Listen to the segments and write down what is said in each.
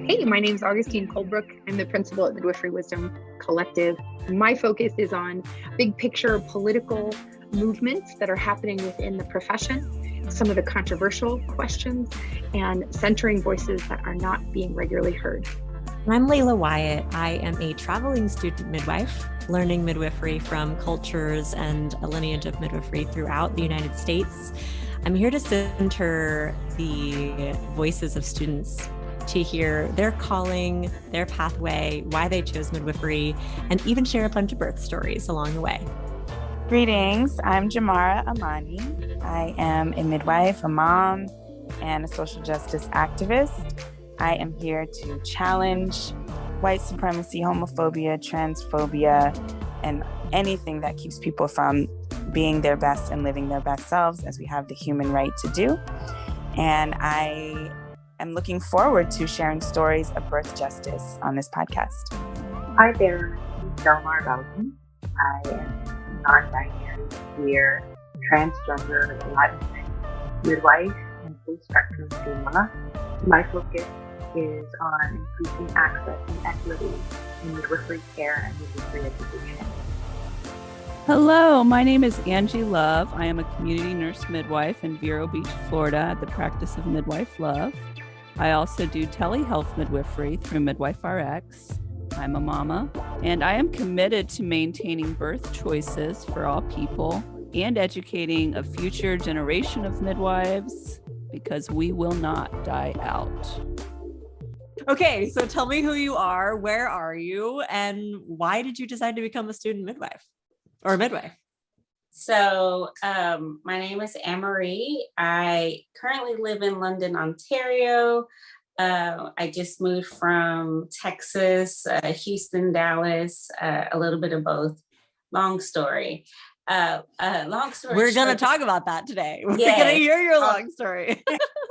Hey, my name is Augustine Colebrook. I'm the principal at Midwifery Wisdom Collective. My focus is on big picture political movements that are happening within the profession, some of the controversial questions, and centering voices that are not being regularly heard. I'm Leila Wyatt. I am a traveling student midwife, learning midwifery from cultures and a lineage of midwifery throughout the United States. I'm here to center the voices of students to hear their calling, their pathway, why they chose midwifery, and even share a bunch of birth stories along the way. Greetings, I'm Jamara Amani. I am a midwife, a mom, and a social justice activist. I am here to challenge white supremacy, homophobia, transphobia, and anything that keeps people from being their best and living their best selves, as we have the human right to do. And I am looking forward to sharing stories of birth justice on this podcast. Hi there, I'm Delmar Bowden. I am non-binary, queer, transgender, Latinx, midwife, and full-spectrum doula. My focus is on increasing access and equity in midwifery care and midwifery education. Hello, my name is Angie Love. I am a community nurse midwife in Vero Beach, Florida at the practice of Midwife Love. I also do telehealth midwifery through Midwife RX. I'm a mama, and I am committed to maintaining birth choices for all people and educating a future generation of midwives because we will not die out. Okay, so tell me who you are, where are you, and why did you decide to become a student midwife or a midwife? So my name is Amariee. I currently live in London, Ontario. I just moved from Texas, Houston, Dallas, a little bit of both. Long story. Long story. We're going to talk about that today. We're Yes. going to hear your long story.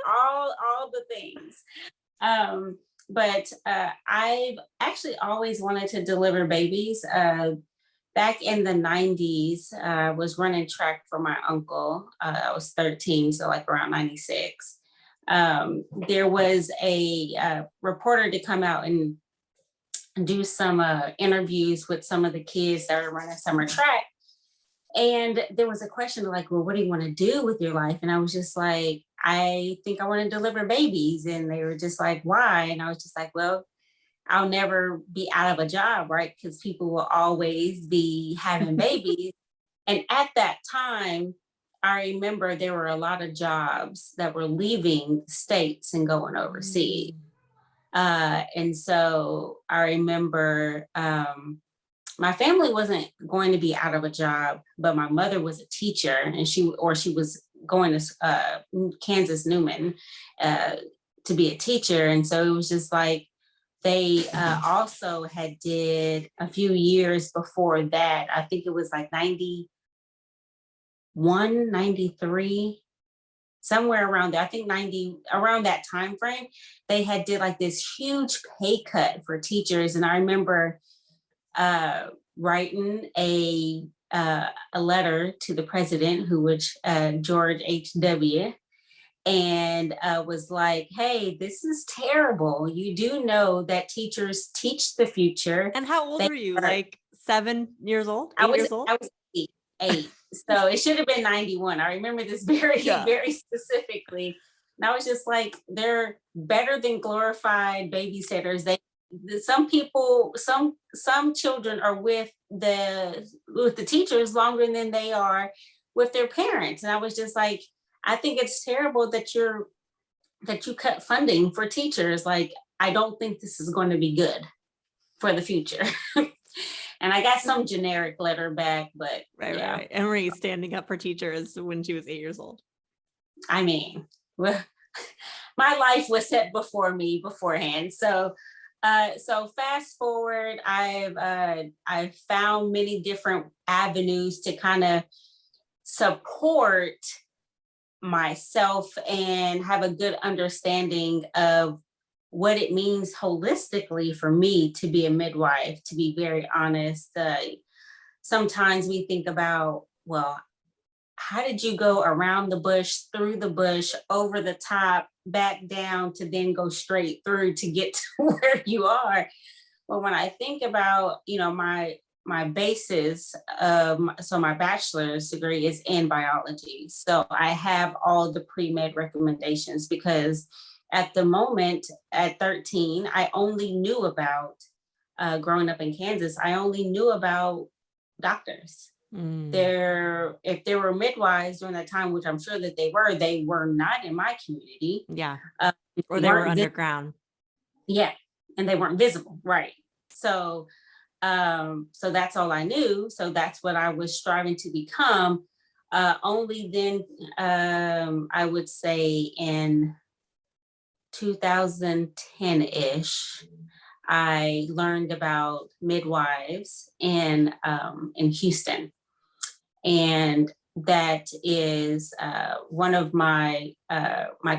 all the things. But I've actually always wanted to deliver babies. Back in the 90s, I was running track for my uncle. I was 13, so like around 96. There was a reporter to come out and do some interviews with some of the kids that were running summer track. And there was a question like, well, what do you want to do with your life? And I was just like, I think I want to deliver babies. And they were just like, why? And I was just like, well, I'll never be out of a job, right? Because people will always be having babies. And at that time, I remember there were a lot of jobs that were leaving states and going overseas. And so I remember my family wasn't going to be out of a job, but my mother was a teacher and she was going to Kansas Newman to be a teacher. And so it was just like, they also had did a few years before that. I think it was like 91, 93, somewhere around there. I think 90, around that time frame, they had did like this huge pay cut for teachers. And I remember writing a letter to the president, who was George H.W., and was like, hey, this is terrible. You do know that teachers teach the future. And how old were you? Like 7 years old? 8 years old? I was eight. So it should have been 91. I remember this very specifically. And I was just like, they're better than glorified babysitters. Some children are with the teachers longer than they are with their parents. And I was just like, I think it's terrible that you cut funding for teachers. Like, I don't think this is going to be good for the future. And I got some generic letter back, but right. Amariee standing up for teachers when she was 8 years old. I mean, well, my life was set before me beforehand. So fast forward, I've found many different avenues to kind of support myself and have a good understanding of what it means holistically for me to be a midwife. To be very honest, sometimes we think about, well, how did you go around the bush, through the bush, over the top, back down to then go straight through to get to where you are? Well, when I think about, my basis, so my bachelor's degree is in biology. So I have all the pre-med recommendations because at the moment, at 13, I only knew about, growing up in Kansas, I only knew about doctors. If there were midwives during that time, which I'm sure that they were not in my community. Yeah. Or they were underground. Yeah. And they weren't visible. Right. So that's all I knew. So that's what I was striving to become. Only then, I would say in 2010-ish, I learned about midwives in Houston. And that is one of my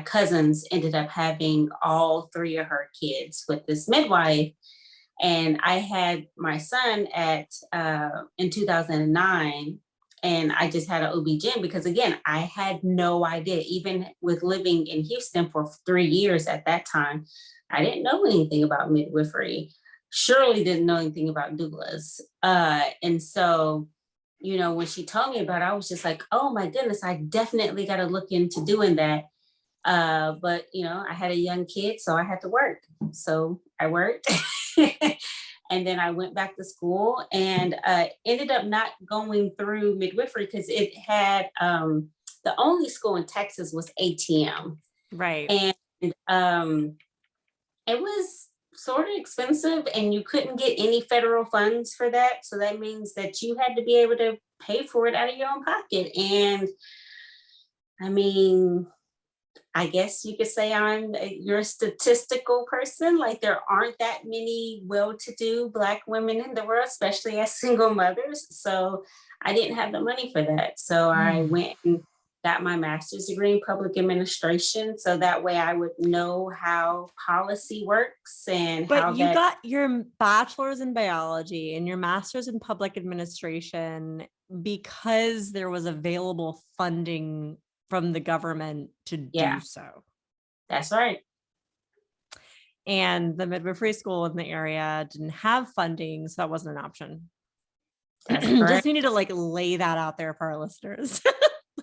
cousins ended up having all 3 of her kids with this midwife. And I had my son in 2009, and I just had an OB-GYN because, again, I had no idea. Even with living in Houston for 3 years at that time, I didn't know anything about midwifery. Surely didn't know anything about doulas. And so, when she told me about it, I was just like, oh my goodness, I definitely got to look into doing that. But, I had a young kid, so I had to work. So I worked. And then I went back to school and ended up not going through midwifery because it had, the only school in Texas was ATM. Right. And it was sort of expensive and you couldn't get any federal funds for that. So that means that you had to be able to pay for it out of your own pocket. And I mean, I guess you could say you're a statistical person. Like there aren't that many well-to-do Black women in the world, especially as single mothers. So I didn't have the money for that. So I went and got my master's degree in public administration. So that way I would know how policy works and But you got your bachelor's in biology and your master's in public administration because there was available funding from the government to do so. That's right. And the midwifery school in the area didn't have funding, so that wasn't an option. That's correct. Just needed to lay that out there for our listeners.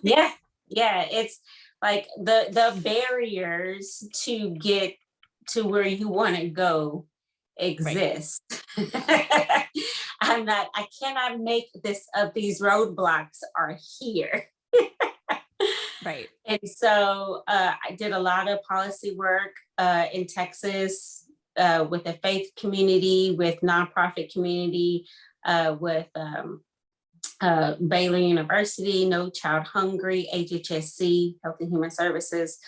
Yeah. It's like the barriers to get to where you want to go exist. Right. I cannot make this up. These roadblocks are here. Right. And so I did a lot of policy work in Texas with the faith community, with nonprofit community, with Baylor University, No Child Hungry, HHSC, Health and Human Services,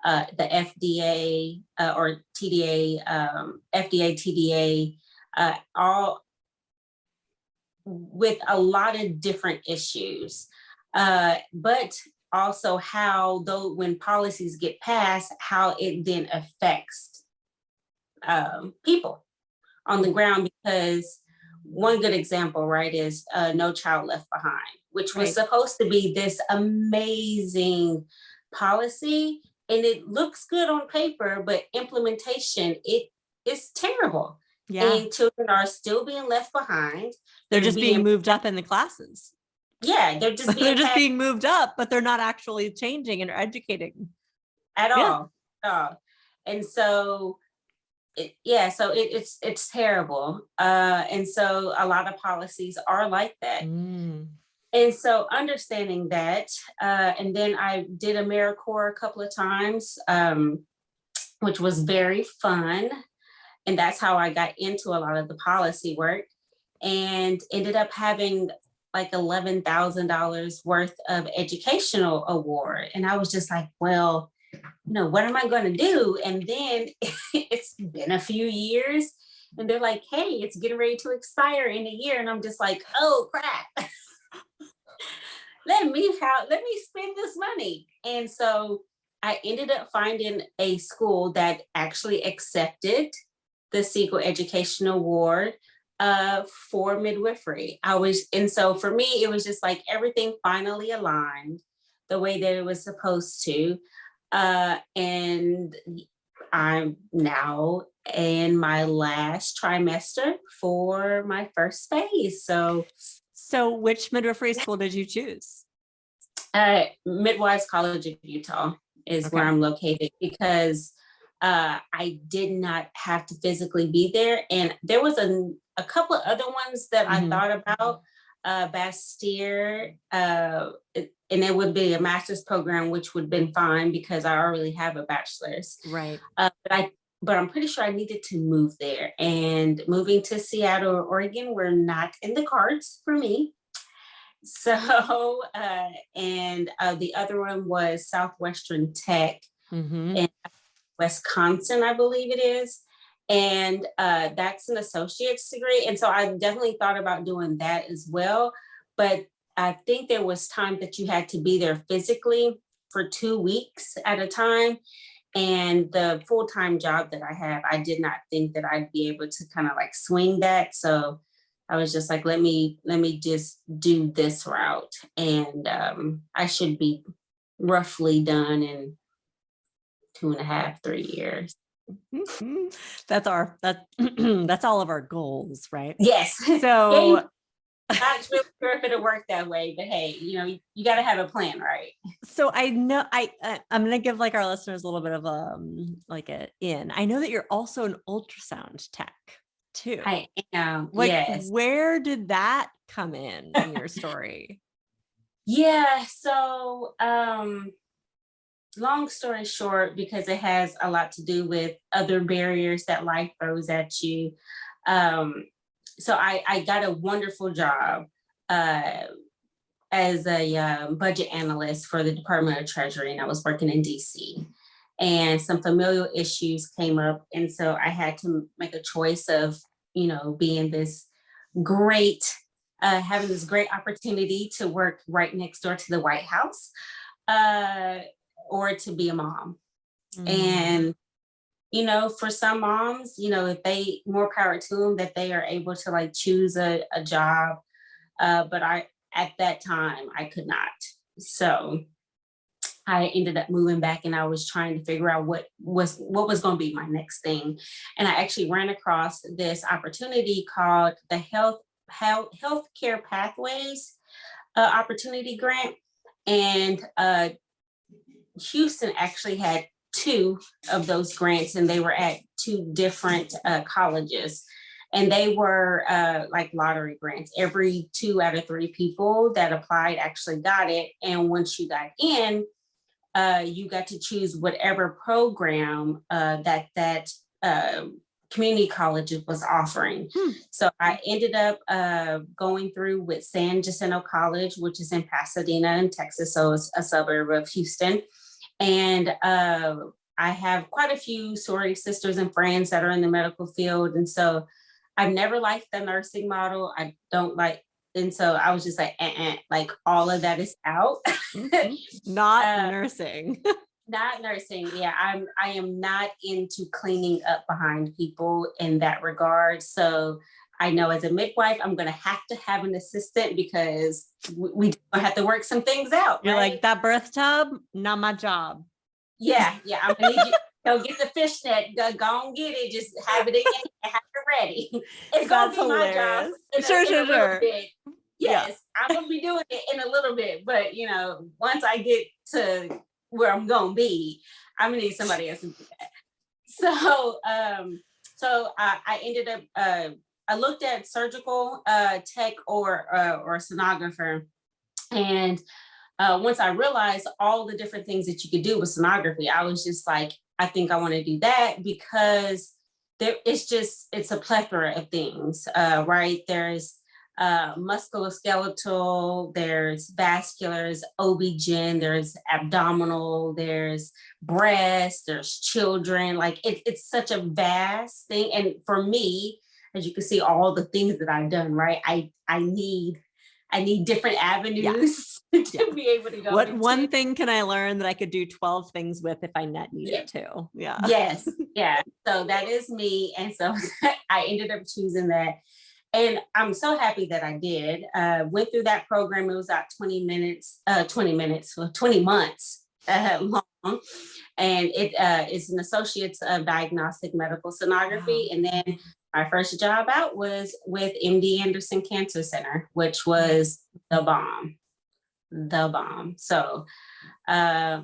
the FDA or TDA, FDA, TDA, all with a lot of different issues. But also how, though, when policies get passed, how it then affects people on the ground. Because one good example, right, is No Child Left Behind, which was supposed to be this amazing policy. And it looks good on paper, but implementation, it is terrible. Yeah. And children are still being left behind. They're just being moved up in the classes. Yeah, they're just being moved up, but they're not actually changing and educating at all. And so, it's terrible. And so a lot of policies are like that. And so understanding that, and then I did AmeriCorps a couple of times, which was very fun. And that's how I got into a lot of the policy work, and ended up having like $11,000 worth of educational award. And I was just like, well, what am I going to do? And then it's been a few years and they're like, hey, it's getting ready to expire in a year. And I'm just like, oh crap. Let me spend this money. And so I ended up finding a school that actually accepted the Siegel Education Award. for midwifery. And so for me, it was just like everything finally aligned the way that it was supposed to. And I'm now in my last trimester for my first phase. So which midwifery school did you choose? Midwives College of Utah is Okay. where I'm located, because I did not have to physically be there. And there was a couple of other ones that I thought about, Bastyr, and it would be a master's program, which would have been fine because I already have a bachelor's. Right. But I'm pretty sure I needed to move there, and moving to Seattle or Oregon were not in the cards for me. So, and the other one was Southwestern Tech in Wisconsin, I believe it is. And that's an associate's degree. And so I definitely thought about doing that as well. But I think there was time that you had to be there physically for 2 weeks at a time. And the full-time job that I have, I did not think that I'd be able to kind of like swing that. So I was just like, let me just do this route. And I should be roughly done in 2.5, 3 years. That's all of our goals, right? Yes. So not really sure if it'll work that way, but hey, you got to have a plan, right? So I know I'm going to give like our listeners a little bit of I know that you're also an ultrasound tech too. I am. Like, yes. Where did that come in your story? Yeah. So, long story short, because it has a lot to do with other barriers that life throws at you. So I got a wonderful job as a budget analyst for the Department of Treasury, and I was working in DC. And some familial issues came up, and so I had to make a choice of, being this great, having this great opportunity to work right next door to the White House, or to be a mom. And for some moms, if they, more power to them, that they are able to like choose a job. But at that time, I could not. So I ended up moving back, and I was trying to figure out what was going to be my next thing. And I actually ran across this opportunity called the Healthcare Pathways Opportunity Grant. And Houston actually had 2 of those grants, and they were at 2 different colleges, and they were like lottery grants. Every 2 out of 3 people that applied actually got it. And once you got in, you got to choose whatever program that community college was offering. So I ended up going through with San Jacinto College, which is in Pasadena in Texas, so it's a suburb of Houston. And I have quite a few sorority sisters and friends that are in the medical field. And so I've never liked the nursing model. I don't like, and so I was just like, like all of that is out. Not nursing. Not nursing. Yeah, I am not into cleaning up behind people in that regard. So I know as a midwife, I'm going to have an assistant, because we have to work some things out. You're right? like, that birth tub, not my job. Yeah. I'm going to need you. Go get the fishnet. Go and get it. Just have it in and have it ready. It's going to be hilarious. my job. Sure. Bit. Yes, yeah. I'm going to be doing it in a little bit. But, once I get to where I'm going to be, I'm going to need somebody else to do that. So I ended up, I looked at surgical tech or sonographer. And once I realized all the different things that you could do with sonography, I was just like, I think I want to do that, because it's a plethora of things, right? There's musculoskeletal, there's vasculars, OB-GYN, there's abdominal, there's breast, there's children. Like it's such a vast thing. And for me, as you can see, all the things that I've done, right? I need different avenues to be able to go. What one thing can I learn that I could do 12 things with if I needed to? Yeah. Yes. Yeah. So that is me. And so I ended up choosing that. And I'm so happy that I did. Went through that program. It was about 20 months long. And it is an associate's of diagnostic medical sonography. Wow. And then my first job out was with MD Anderson Cancer Center, which was the bomb. So I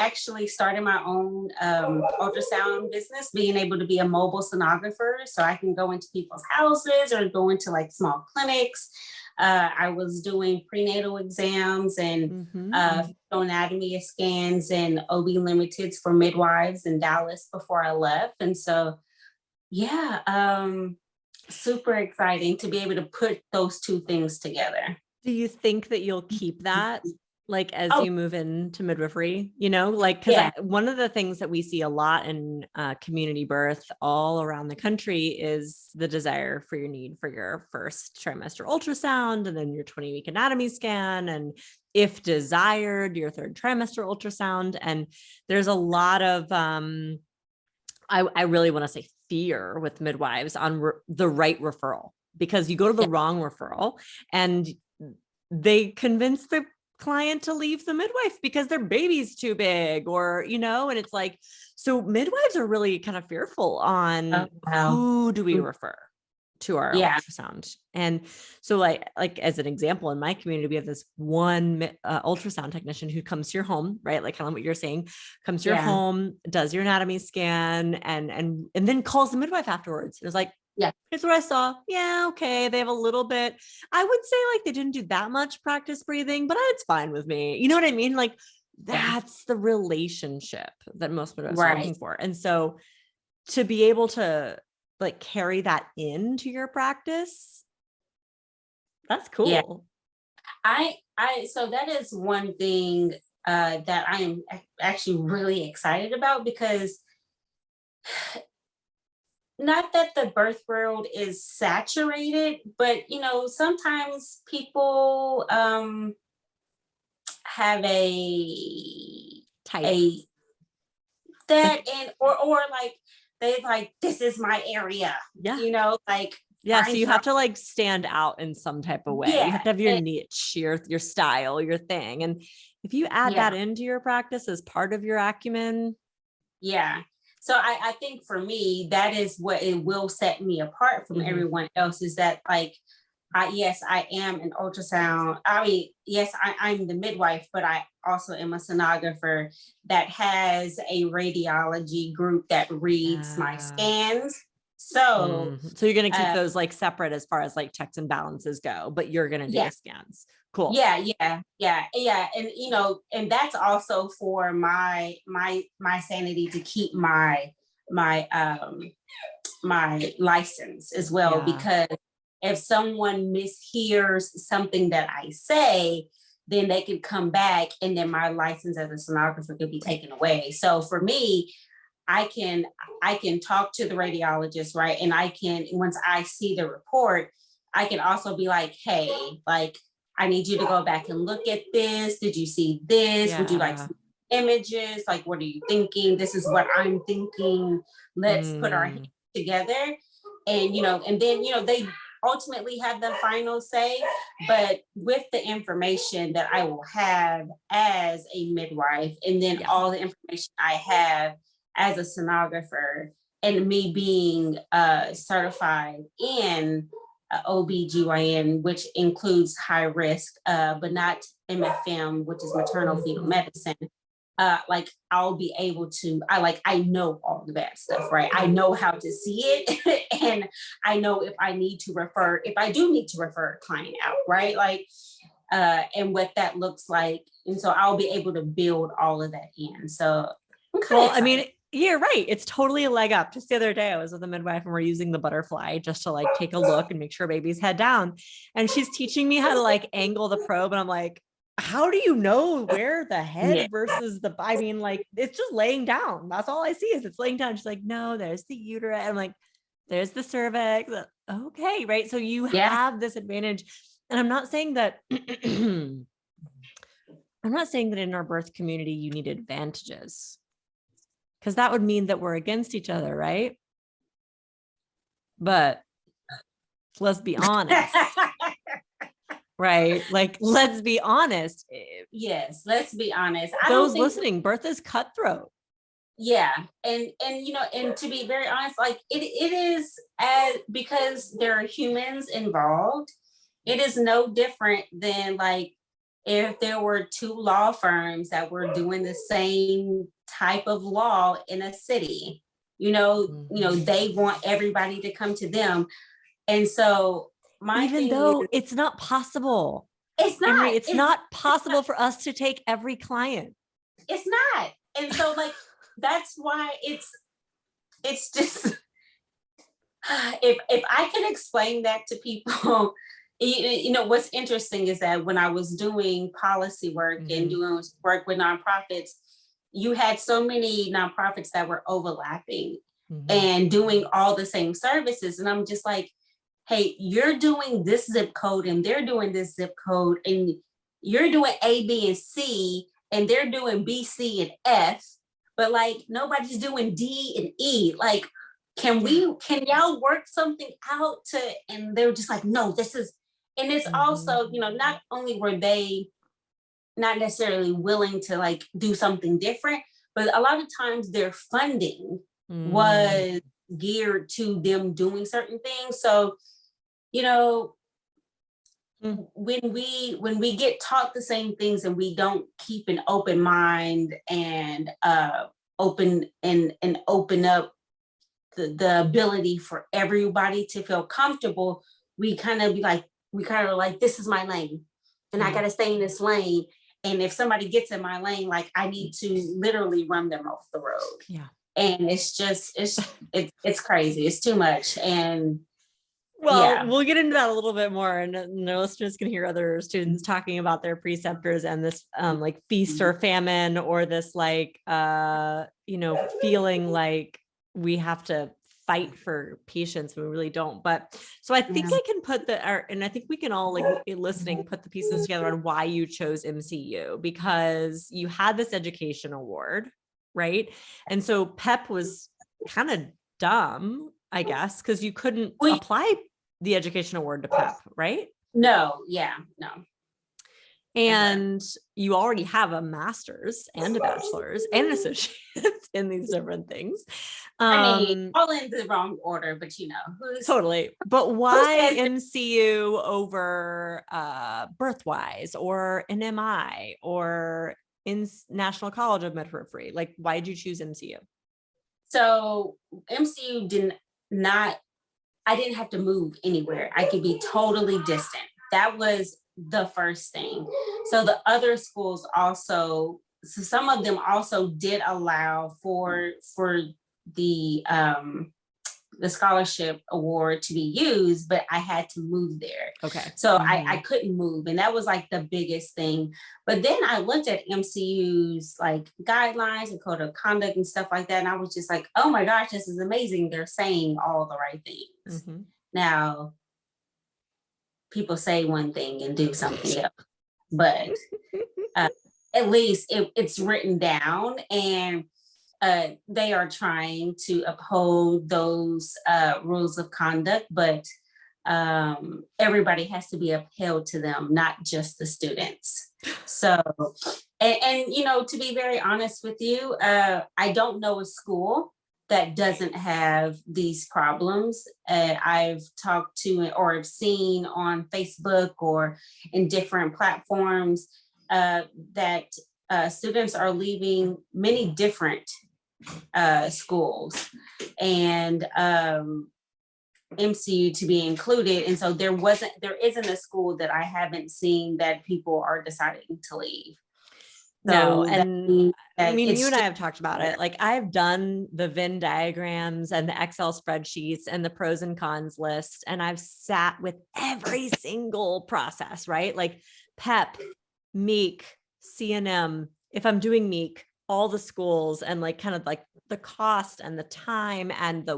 actually started my own ultrasound business, being able to be a mobile sonographer. So I can go into people's houses or go into like small clinics. I was doing prenatal exams and anatomy scans and OB limiteds for midwives in Dallas before I left. And so, super exciting to be able to put those two things together. Do you think that you'll keep that like as you move into midwifery, you know, like, because one of the things that we see a lot in community birth all around the country is the desire for your need for your first trimester ultrasound and then your 20-week anatomy scan. And if desired, your third trimester ultrasound. And there's a lot of, I really want to say fear with midwives on the right referral, because you go to the wrong referral and they convince the client to leave the midwife because their baby's too big, or, you know, and it's like, so midwives are really kind of fearful on who do we refer to our ultrasound. And so like as an example, in my community, we have this one ultrasound technician who comes to your home, right? Like kind of what you're saying, comes to your home, does your anatomy scan and then calls the midwife afterwards. It was like, here's what I saw. Yeah, okay. They have a little bit, I would say like they didn't do that much practice breathing, but it's fine with me. You know what I mean? Like that's the relationship that most midwives are looking for. And so to be able to like carry that into your practice, that's cool. Yeah. So that is one thing that I am actually really excited about, because not that the birth world is saturated, but, you know, sometimes people have a type or like, they like, this is my area, you know, like. Yeah. So you have to like stand out in some type of way. You have to have your niche, your style, your thing. And if you add that into your practice as part of your acumen. Yeah. So I think for me, that is what it will set me apart from everyone else, is that like, I am an ultrasound. I mean, yes, I'm the midwife, but I also am a sonographer that has a radiology group that reads my scans. So you're going to keep those like separate as far as like checks and balances go, but you're going to do the scans. Cool. Yeah. And, you know, and that's also for my sanity to keep my license as well, because if someone mishears something that I say, then they could come back and then my license as a sonographer could be taken away. So for me, I can talk to the radiologist, right? And I can, once I see the report, I can also be like, hey, like, I need you to go back and look at this. Did you see this? Would you like some images? Like, what are you thinking? This is what I'm thinking. Let's put our hands together. And, you know, and then, you know, they ultimately have the final say, but with the information that I will have as a midwife, and then all the information I have as a sonographer, and me being certified in OBGYN, which includes high risk, but not MFM, which is maternal fetal medicine. Like I'll be able to, I know all of that stuff, right? I know how to see it. And I know if I do need to refer a client out, right? Like, and what that looks like. And so I'll be able to build all of that in. So I mean, you're right. It's totally a leg up. Just the other day, I was with a midwife and we're using the butterfly just to like take a look and make sure baby's head down. And she's teaching me how to like angle the probe. And I'm like, how do you know where the head versus the, I mean, like, it's just laying down. That's all I see is it's laying down. She's like, no, there's the uterus. I'm like, there's the cervix. Okay. Right. So you have this advantage. And I'm not saying that, in our birth community, you need advantages, because that would mean that we're against each other. Right. But let's be honest. Right? Like, let's be honest. Yes, let's be honest. Those listening, birth is cutthroat. Yeah. And and to be very honest, like it is, because there are humans involved, it is no different than like if there were two law firms that were doing the same type of law in a city. They want everybody to come to them. And so even though it's not possible. It's not. Amariee, it's not possible for us to take every client. It's not. And so like, that's why it's just, if I can explain that to people, what's interesting is that when I was doing policy work and doing work with nonprofits, you had so many nonprofits that were overlapping and doing all the same services. And I'm just like, hey, you're doing this zip code and they're doing this zip code, and you're doing A, B, and C, and they're doing B, C, and F, but like nobody's doing D and E. Like, can y'all work something out and they were just like, no, this is, and it's also, not only were they not necessarily willing to like do something different, but a lot of times their funding was geared to them doing certain things. So, when we get taught the same things and we don't keep an open mind and open up the ability for everybody to feel comfortable, we kind of like, this is my lane and I got to stay in this lane. And if somebody gets in my lane, like I need to literally run them off the road. Yeah. And it's just, it's crazy. It's too much. And we'll get into that a little bit more, and the listeners can hear other students talking about their preceptors and this like feast or famine, or this like feeling like we have to fight for patients when we really don't. But so I think I can put and I think we can all, like listening, put the pieces together on why you chose MCU, because you had this education award, right? And so PEP was kind of dumb, I guess, because you couldn't apply the education award to PEP, right? No. And you already have a master's and a bachelor's and an associate's in these different things. I mean, all in the wrong order, but totally. But why MCU over Birthwise or NMI or in National College of Midwifery? Like, why did you choose MCU? So MCU I didn't have to move anywhere. I could be totally distant. That was the first thing. So the other schools also, some of them also did allow for the scholarship award to be used, but I had to move there. Okay. So I couldn't move. And that was like the biggest thing. But then I looked at MCU's like guidelines and code of conduct and stuff like that. And I was just like, oh my gosh, this is amazing. They're saying all the right things. Now, people say one thing and do something else, but at least it's written down, and they are trying to uphold those rules of conduct, but everybody has to be upheld to them, not just the students. So, and to be very honest with you, I don't know a school that doesn't have these problems. I've talked to or have seen on Facebook or in different platforms that students are leaving many different schools, and MCU to be included. And so there isn't a school that I haven't seen that people are deciding to leave. No, and I mean, you and I have talked about it. Like, I've done the Venn diagrams and the Excel spreadsheets and the pros and cons list, and I've sat with every single process, right? Like PEP, MEEK, CNM, if I'm doing MEEK, all the schools, and like kind of like the cost and the time and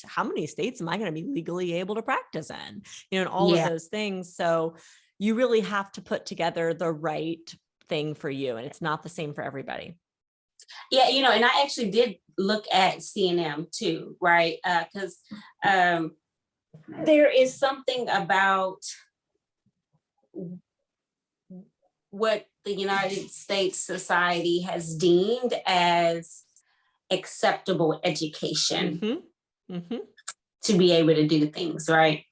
how many states am I going to be legally able to practice in, and all of those things. So you really have to put together the right thing for you, and it's not the same for everybody. Yeah, and I actually did look at CNM too, right? Because there is something about what the United States society has deemed as acceptable education to be able to do things, right?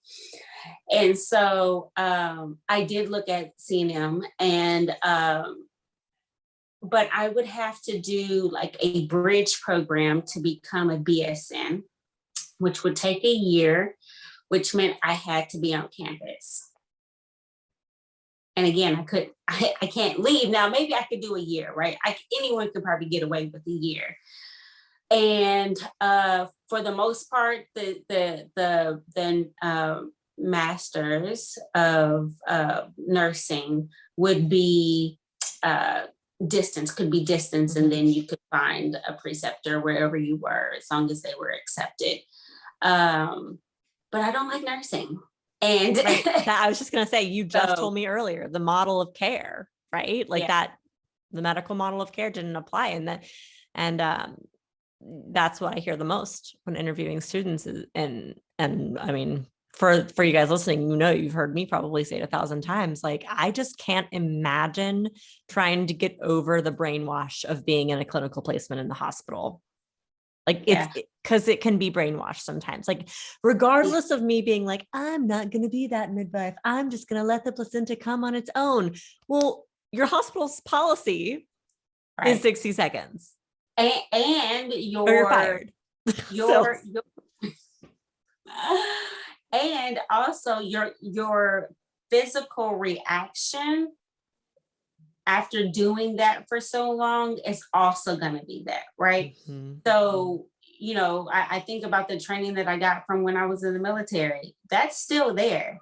And so I did look at CNM, and but I would have to do like a bridge program to become a BSN, which would take a year, which meant I had to be on campus. And again, I can't leave. Now, maybe I could do a year, right? Anyone could probably get away with a year. And for the most part, the masters of nursing would be distance, could be distance, and then you could find a preceptor wherever you were, as long as they were accepted. But I don't like nursing. And right. That, I was just going to say, you just told me earlier, the model of care, right? Like that, the medical model of care didn't apply. And that's what I hear the most when interviewing students and I mean, for you guys listening, you've heard me probably say it 1,000 times. Like, I just can't imagine trying to get over the brainwash of being in a clinical placement in the hospital. Like it's because it can be brainwashed sometimes, like regardless of me being like, I'm not going to be that midwife. I'm just going to let the placenta come on its own. Well, your hospital's policy is 60 seconds. And you're fired. And also your physical reaction after doing that for so long is also going to be that, right? So, I think about the training that I got from when I was in the military. That's still there.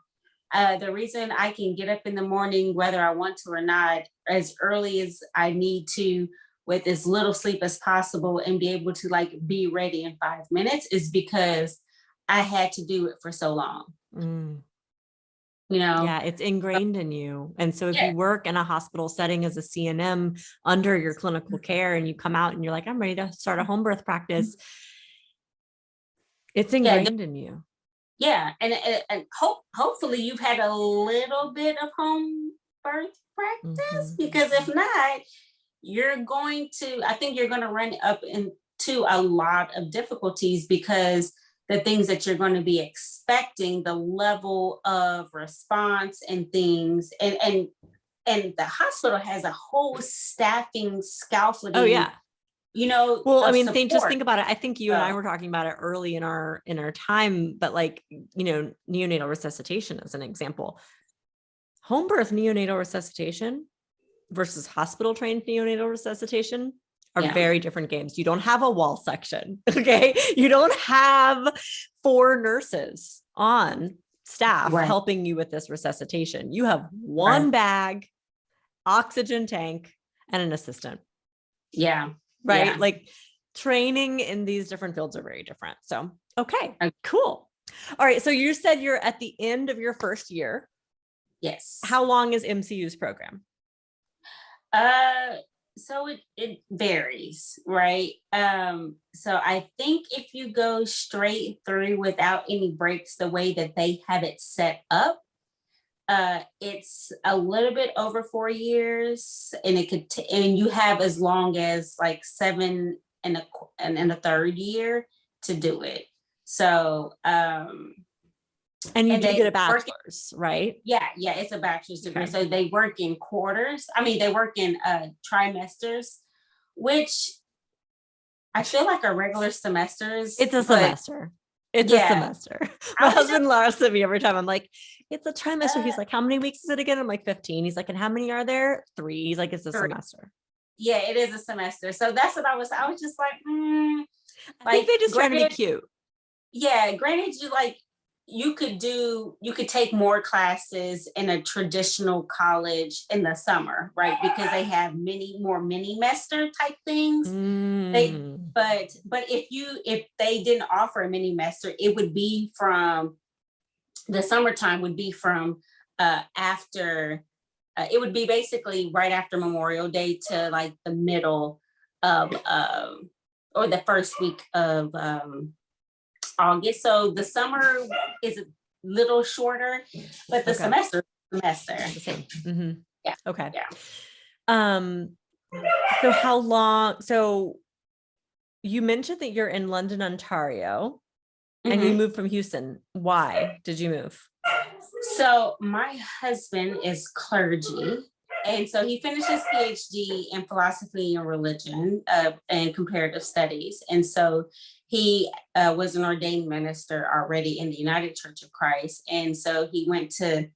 The reason I can get up in the morning, whether I want to or not, as early as I need to, with as little sleep as possible, and be able to like be ready in 5 minutes, is because I had to do it for so long. Yeah, it's ingrained in you. And so if you work in a hospital setting as a CNM under your clinical care, and you come out and you're like, I'm ready to start a home birth practice, it's ingrained in you. Yeah. And hopefully you've had a little bit of home birth practice, because if not, I think you're going to run up into a lot of difficulties, because the things that you're going to be expecting, the level of response and things, and the hospital has a whole staffing scaffolding. Oh yeah. Well, I mean, just think about it. I think you and I were talking about it early in our time, but like, neonatal resuscitation as an example, home birth neonatal resuscitation versus hospital trained neonatal resuscitation are very different games. You don't have a wall section. Okay. You don't have 4 nurses on staff helping you with this resuscitation. You have one bag, oxygen tank, and an assistant. Yeah. Right. Yeah. Like training in these different fields are very different. So, okay, cool. All right. So you said you're at the end of your first year. Yes. How long is MCU's program? So it varies, right? So I think if you go straight through without any breaks, the way that they have it set up, it's a little bit over 4 years, and it could, and you have as long as like 7 and a third year to do it. So, and you do get a bachelor's, right? Yeah, it's a bachelor's degree. Okay. So they work in quarters. I mean, they work in trimesters, which I feel like are regular semesters. It's a semester. It's a semester. My husband laughs at me every time. I'm like, it's a trimester. He's like, how many weeks is it again? I'm like, 15. He's like, and how many are there? 3. He's like, it's a semester. Yeah, it is a semester. So that's what I was just like, I think they just trying to be cute. Yeah, granted, you could take more classes in a traditional college in the summer, right? Because they have mini-mester type things. But if they didn't offer a mini-mester, it would be from the summertime would be from after it would be basically right after Memorial Day to like the middle of or the first week of August. So the summer is a little shorter, but the semester. The same. Mm-hmm. Yeah. Okay. Yeah. So how long? So you mentioned that you're in London, Ontario, and you moved from Houston. Why did you move? So my husband is clergy. And so he finished his PhD in philosophy and religion and comparative studies. And so he was an ordained minister already in the United Church of Christ. And so he went to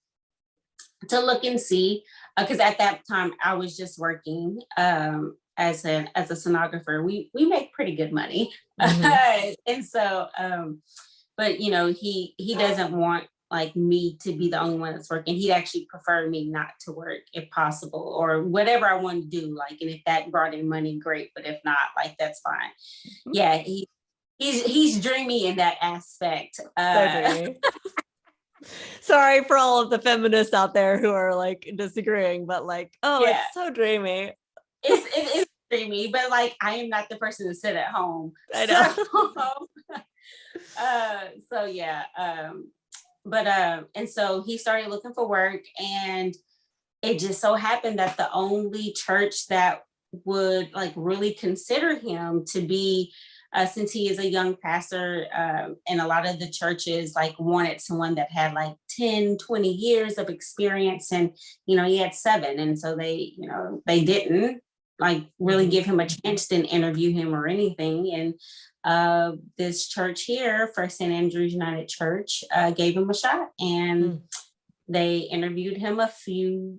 look and see, because at that time I was just working as a sonographer. We make pretty good money. And so, but you know, he doesn't want like me to be the only one that's working. He'd actually prefer me not to work if possible, or whatever I want to do. Like, and if that brought in money, great. But if not, like, that's fine. Yeah, he's dreamy in that aspect. Sorry for all of the feminists out there who are like disagreeing, but like, it's so dreamy. It's dreamy, but like, I am not the person to sit at home. I know. So yeah. And so he started looking for work, and it just so happened that the only church that would like really consider him to be, since he is a young pastor, and a lot of the churches like wanted someone that had like 10, 20 years of experience, and, you know, he had 7. And so they didn't like really give him a chance to interview him or anything. And this church here, First St. Andrew's United Church, gave him a shot, and they interviewed him a few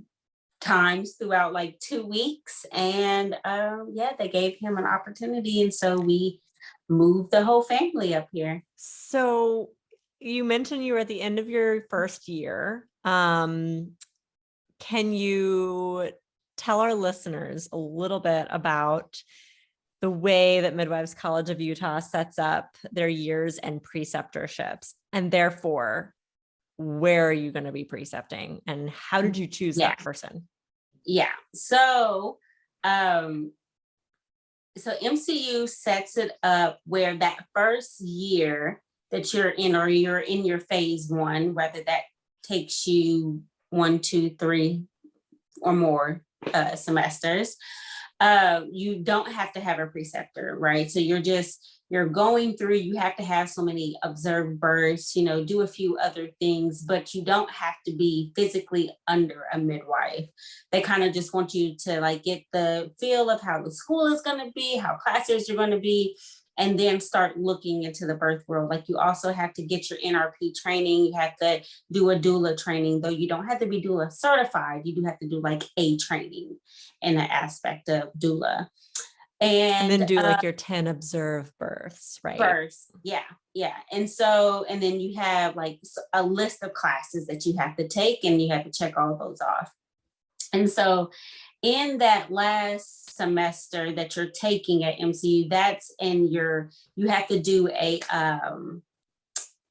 times throughout like 2 weeks, and they gave him an opportunity, and so we moved the whole family up here. So you mentioned you were at the end of your first year. Can you tell our listeners a little bit about the way that Midwives College of Utah sets up their years and preceptorships, and therefore, where are you going to be precepting, and how did you choose that person? Yeah. So MCU sets it up where that first year that you're in, or you're in your phase 1, whether that takes you 1, 2, 3 or more semesters, you don't have to have a preceptor, right? So you're going through, you have to have so many observed births, you know, do a few other things, but you don't have to be physically under a midwife. They kind of just want you to like get the feel of how the school is going to be, how classes are going to be, and then start looking into the birth world. Like, you also have to get your NRP training. You have to do a doula training, though you don't have to be doula certified. You do have to do like a training in an aspect of doula. And then do like your 10 observed births, right? Births, yeah. And then you have like a list of classes that you have to take, and you have to check all those off. And so in that last semester that you're taking at MCU, that's in you have to do a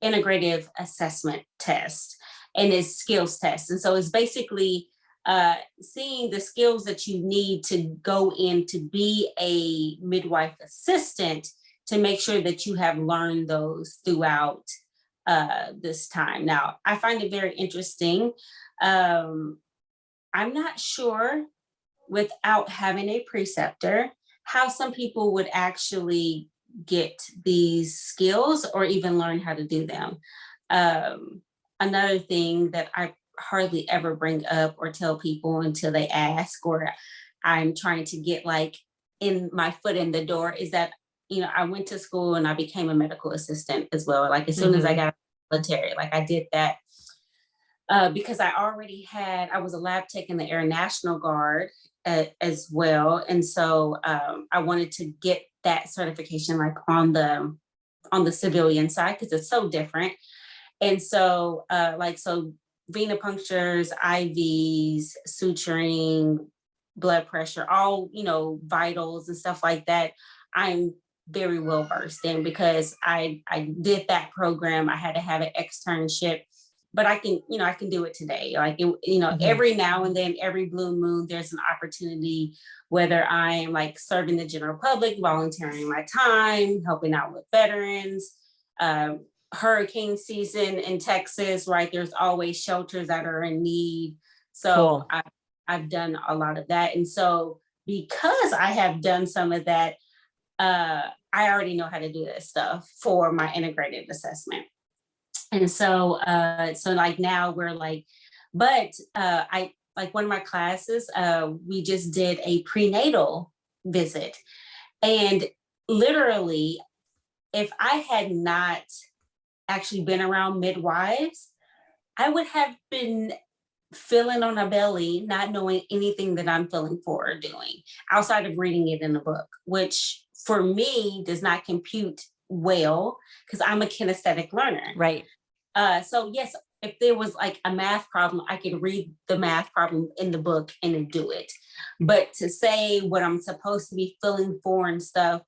integrative assessment test, and it's skills test. And so it's basically seeing the skills that you need to go in to be a midwife assistant, to make sure that you have learned those throughout this time. Now, I find it very interesting. I'm not sure, without having a preceptor, how some people would actually get these skills or even learn how to do them. Another thing that I hardly ever bring up or tell people until they ask, or I'm trying to get like in my foot in the door, is that, you know, I went to school and I became a medical assistant as well. Like, as soon as I got out of the military, like I did that because I was a lab tech in the Air National Guard as well. And so I wanted to get that certification like on the civilian side, because it's so different. And so venipunctures, IVs, suturing, blood pressure, all, you know, vitals and stuff like that, I'm very well versed in, because I did that program. I had to have an externship, but I can do it today. Like, every now and then, every blue moon, there's an opportunity, whether I'm like serving the general public, volunteering my time, helping out with veterans, hurricane season in Texas, right? There's always shelters that are in need. So Cool. I've done a lot of that. And so because I have done some of that, I already know how to do that stuff for my integrated assessment. And so, so like now we're like, but I like one of my classes, we just did a prenatal visit. And literally, if I had not actually been around midwives, I would have been feeling on a belly, not knowing anything that I'm feeling for or doing outside of reading it in a book, which for me does not compute well because I'm a kinesthetic learner. Right. So yes, if there was like a math problem, I could read the math problem in the book and then do it. But to say what I'm supposed to be feeling for and stuff,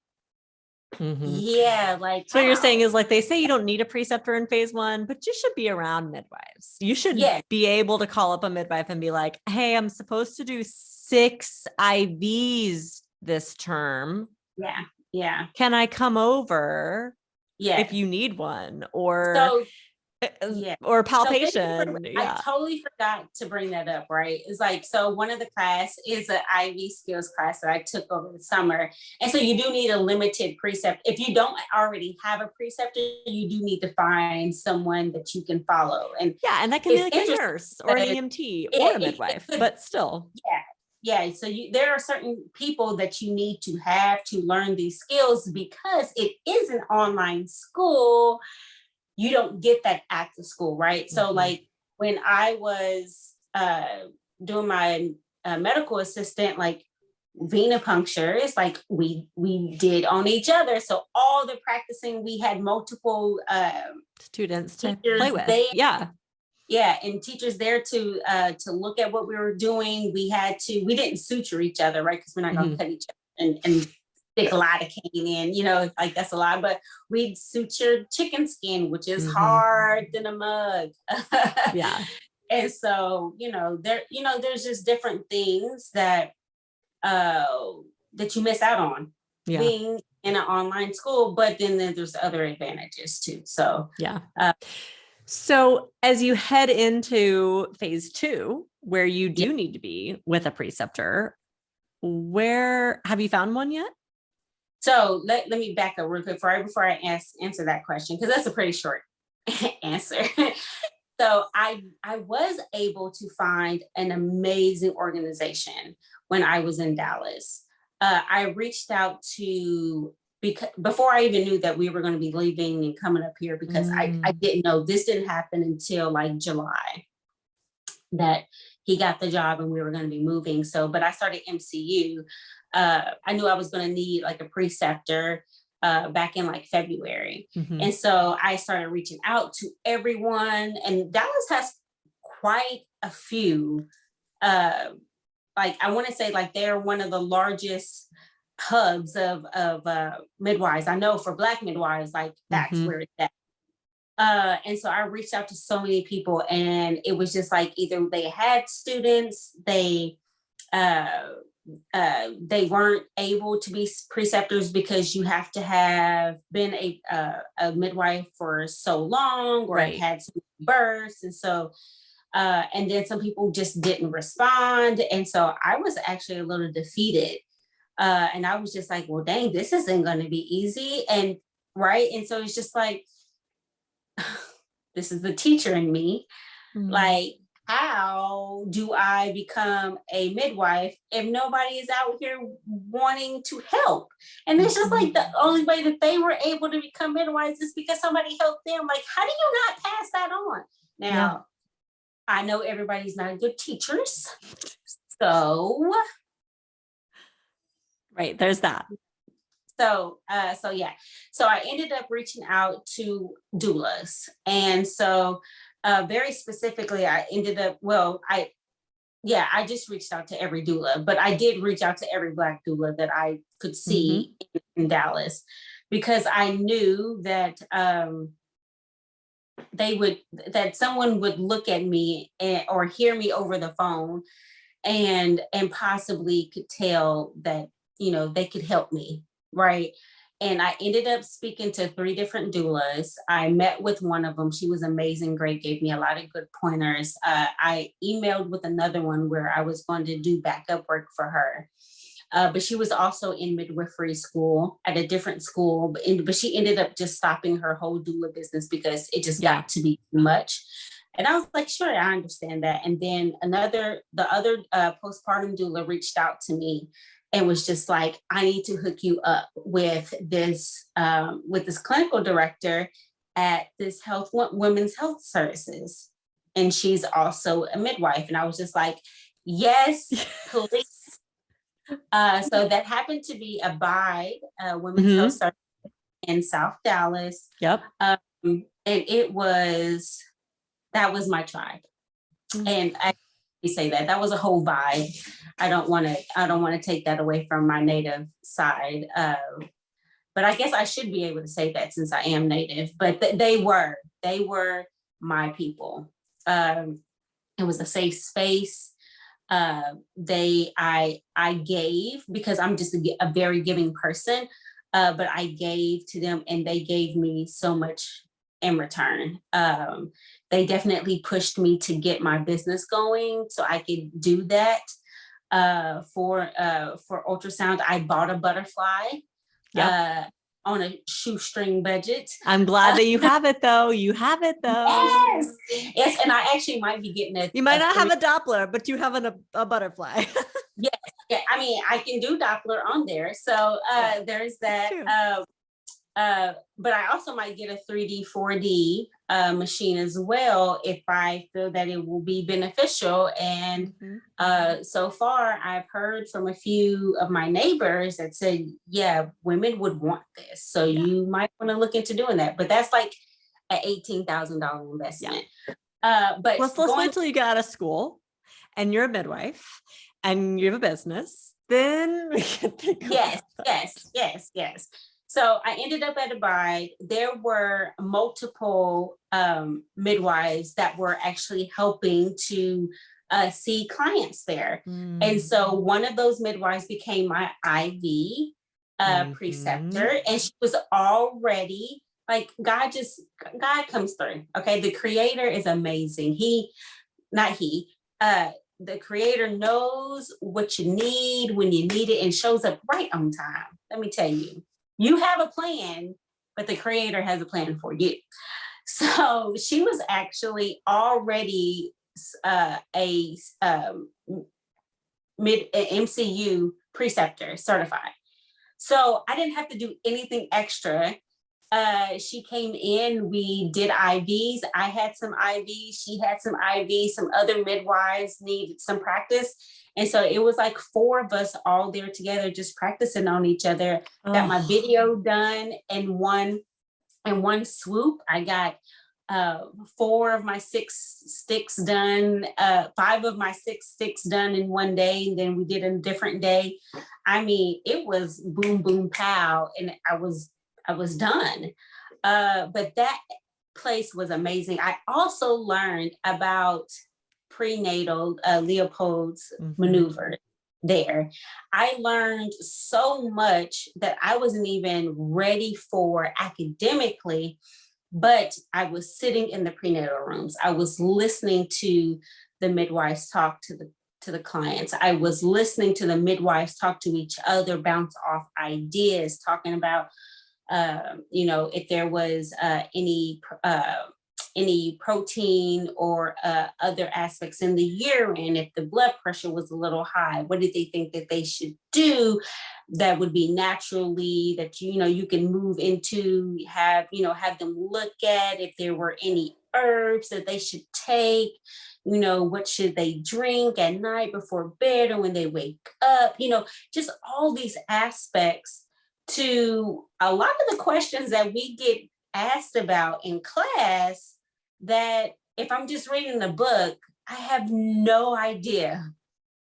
yeah, like so you're saying is like they say you don't need a preceptor in phase 1, but you should be around midwives. You should be able to call up a midwife and be like, hey, I'm supposed to do 6 IVs this term. Yeah. Can I come over? Yeah. If you need one, or or palpation. So I totally forgot to bring that up, right? It's like, so one of the class is an IV skills class that I took over the summer. And so you do need a limited precept. If you don't already have a preceptor, you do need to find someone that you can follow. And and that can be like a nurse or an EMT or a midwife, but still. Yeah. So there are certain people that you need to have to learn these skills because it is an online school. You don't get that at the school, right? So like when I was doing my medical assistant, like venipuncture, it's like we did on each other. So all the practicing, we had multiple students to play with. Yeah, and teachers there to look at what we were doing. We didn't suture each other, right? Because we're not gonna cut each other and stick lidocaine in, like that's a lot, but we'd suture chicken skin, which is hard than a mug. And so, there's just different things that that you miss out on being in an online school, but then there's other advantages too. So so as you head into phase 2, where you do need to be with a preceptor, where have you found one yet? So let me back up real quick before I answer that question, because that's a pretty short answer. So I was able to find an amazing organization when I was in Dallas. I reached out to, because before I even knew that we were going to be leaving and coming up here, because I didn't know, this didn't happen until like July, that he got the job and we were going to be moving. So, but I started MCU. I knew I was going to need like a preceptor back in like February. And so I started reaching out to everyone, and Dallas has quite a few, like I want to say like they're one of the largest hubs of midwives. I know for Black midwives, like that's where it's at. And so I reached out to so many people, and it was just like either they had students, they weren't able to be preceptors because you have to have been a midwife for so long, or had some births. And so, and then some people just didn't respond. And so I was actually a little defeated. And I was just like, well, dang, this isn't going to be easy. And and so it's just like, this is the teacher in me. Like, how do I become a midwife if nobody is out here wanting to help? And it's just like the only way that they were able to become midwives is because somebody helped them. Like, how do you not pass that on? Now, I know everybody's not good teachers. So. Right, there's that. So I ended up reaching out to doulas. And so very specifically, I ended up, I just reached out to every doula, but I did reach out to every Black doula that I could see in Dallas, because I knew that that someone would look at me or hear me over the phone and possibly could tell that, they could help me. Right. And I ended up speaking to 3 different doulas. I met with one of them. She was amazing, great, gave me a lot of good pointers. I emailed with another one where I was going to do backup work for her. But she was also in midwifery school at a different school, but she ended up just stopping her whole doula business because it just got to be too much. And I was like, sure, I understand that. And then the other postpartum doula reached out to me and was just like, I need to hook you up with this clinical director at this women's health services. And she's also a midwife. And I was just like, yes, please. So that happened to be Abide, Women's Health Service in South Dallas. Yep. And that was my tribe. And I say that was a whole vibe. I don't want to take that away from my native side. But I guess I should be able to say that since I am native, but they were my people. It was a safe space. I gave, because I'm just a very giving person, but I gave to them and they gave me so much in return. They definitely pushed me to get my business going so I could do that. For ultrasound, I bought a butterfly on a shoestring budget. I'm glad that you have it though. Yes. Yes, and I actually might be getting it. You might not have a Doppler, but you have a butterfly. Yes, yeah. I mean, I can do Doppler on there, so there's that. But I also might get a 3D, 4D machine as well if I feel that it will be beneficial. And so far, I've heard from a few of my neighbors that said, yeah, women would want this. So you might want to look into doing that. But that's like an $18,000 investment. But let's wait till you get out of school and you're a midwife and you have a business. Then we can think Yes. So I ended up at Abide. There were multiple midwives that were actually helping to see clients there. And so one of those midwives became my IV preceptor. And she was already like, God comes through. Okay. The creator is amazing. The creator knows what you need when you need it and shows up right on time. Let me tell you. You have a plan, but the creator has a plan for you. So she was actually already a MCU preceptor certified. So I didn't have to do anything extra. She came in, we did IVs. I had some IVs, she had some IVs, some other midwives needed some practice. And so it was like 4 of us all there together, just practicing on each other. Got my video done in one swoop. I got 4 of my 6 sticks done, 5 of my 6 sticks done in one day. And then we did a different day. I mean, it was boom, boom, pow. And I was done. But that place was amazing. I also learned about prenatal Leopolds maneuver there. I learned so much that I wasn't even ready for academically, but I was sitting in the prenatal rooms. I was listening to the midwives talk to the clients. I was listening to the midwives talk to each other, bounce off ideas, talking about if there was any protein or other aspects in the urine, if the blood pressure was a little high, what did they think that they should do that would be naturally that you can move into, have them look at if there were any herbs that they should take, what should they drink at night before bed or when they wake up, just all these aspects to a lot of the questions that we get asked about in class that if I'm just reading the book, I have no idea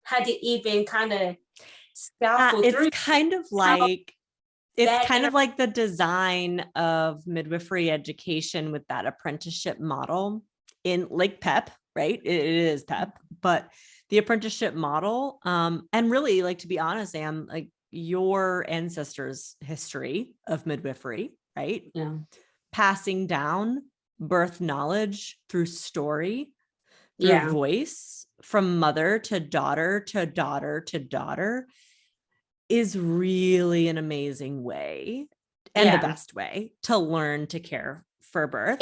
how to even kind of scalpel through. It's kind of like the design of midwifery education with that apprenticeship model in like PEP, right? It is PEP, but the apprenticeship model. And really, like, to be honest, Sam, like, your ancestors' history of midwifery, right? Yeah. Passing down birth knowledge through story, through voice, from mother to daughter to daughter to daughter, is really an amazing way and the best way to learn to care for birth.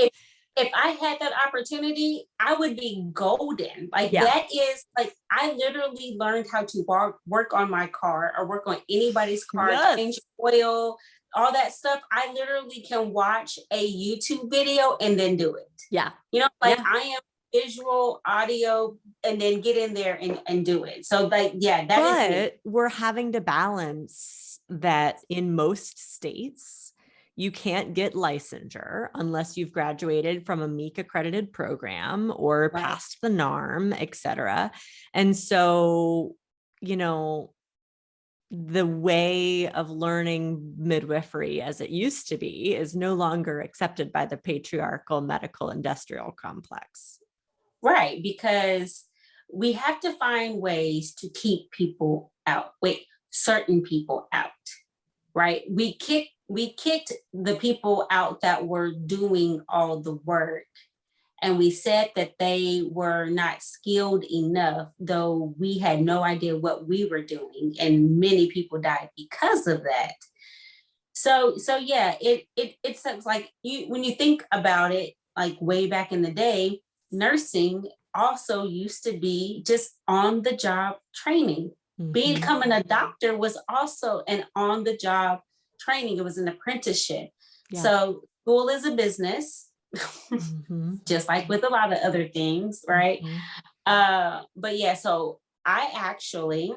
If I had that opportunity, I would be golden. Like that is like, I literally learned how to work on my car or work on anybody's car, change oil, all that stuff. I literally can watch a YouTube video and then do it. Yeah. You know, like I am visual, audio, and then get in there and do it. So like, that is me. We're having to balance that in most states. You can't get licensure unless you've graduated from a MEEC accredited program or passed the NARM, et cetera. And so, you know, the way of learning midwifery as it used to be is no longer accepted by the patriarchal medical industrial complex. Right, because we have to find ways to keep people out, certain people out, right? We kicked the people out that were doing all the work. And we said that they were not skilled enough, though we had no idea what we were doing. And many people died because of that. So yeah, it sounds like when you think about it, like way back in the day, nursing also used to be just on the job training. Becoming a doctor was also an on the job training. It was an apprenticeship. So school is a business, just like with a lot of other things, right? But yeah, so I actually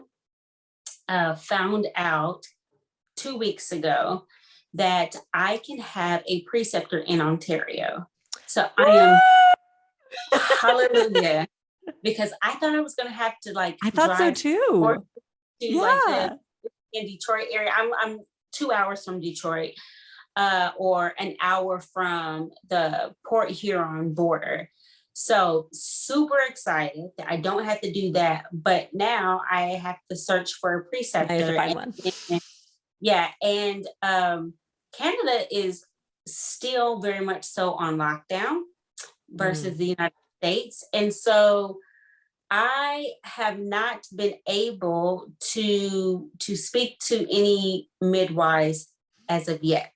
found out 2 weeks ago that I can have a preceptor in Ontario. So I am hallelujah, because I thought I was going to have to like I thought so too. To like in Detroit area. I'm 2 hours from Detroit, or an hour from the Port Huron border. So super excited that I don't have to do that, but now I have to search for a preceptor. And Canada is still very much so on lockdown versus the United States. And so I have not been able to speak to any midwives as of yet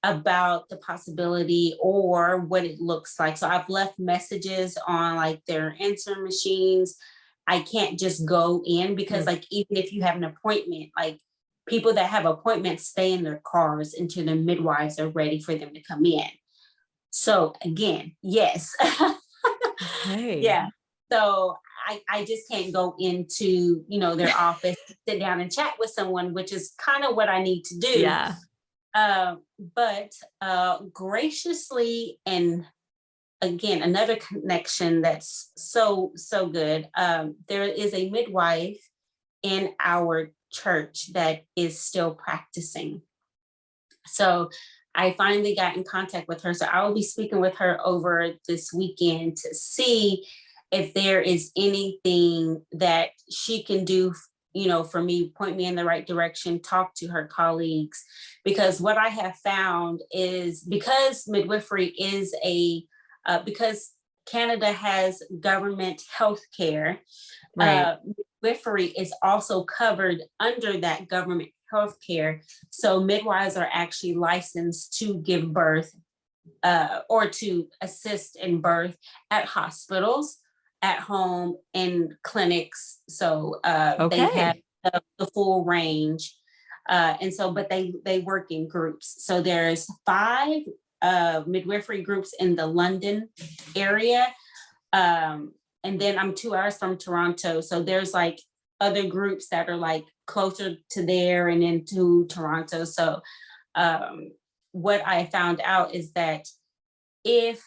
about the possibility or what it looks like. So I've left messages on like their answering machines. I can't just go in because like, even if you have an appointment, like people that have appointments stay in their cars until the midwives are ready for them to come in. So again, yes. Yeah. So I just can't go into, their office, sit down and chat with someone, which is kind of what I need to do. Yeah. But graciously, and again, another connection that's so good. There is a midwife in our church that is still practicing. So I finally got in contact with her. So I will be speaking with her over this weekend to see if there is anything that she can do, for me, point me in the right direction, talk to her colleagues. Because what I have found is because midwifery is because Canada has government health care, midwifery is also covered under that government health care. So midwives are actually licensed to give birth or to assist in birth at hospitals, at home, in clinics. So they have the full range. And so, but they work in groups. So there's 5 midwifery groups in the London area. And then I'm 2 hours from Toronto. So there's like other groups that are like closer to there and into Toronto. So what I found out is that if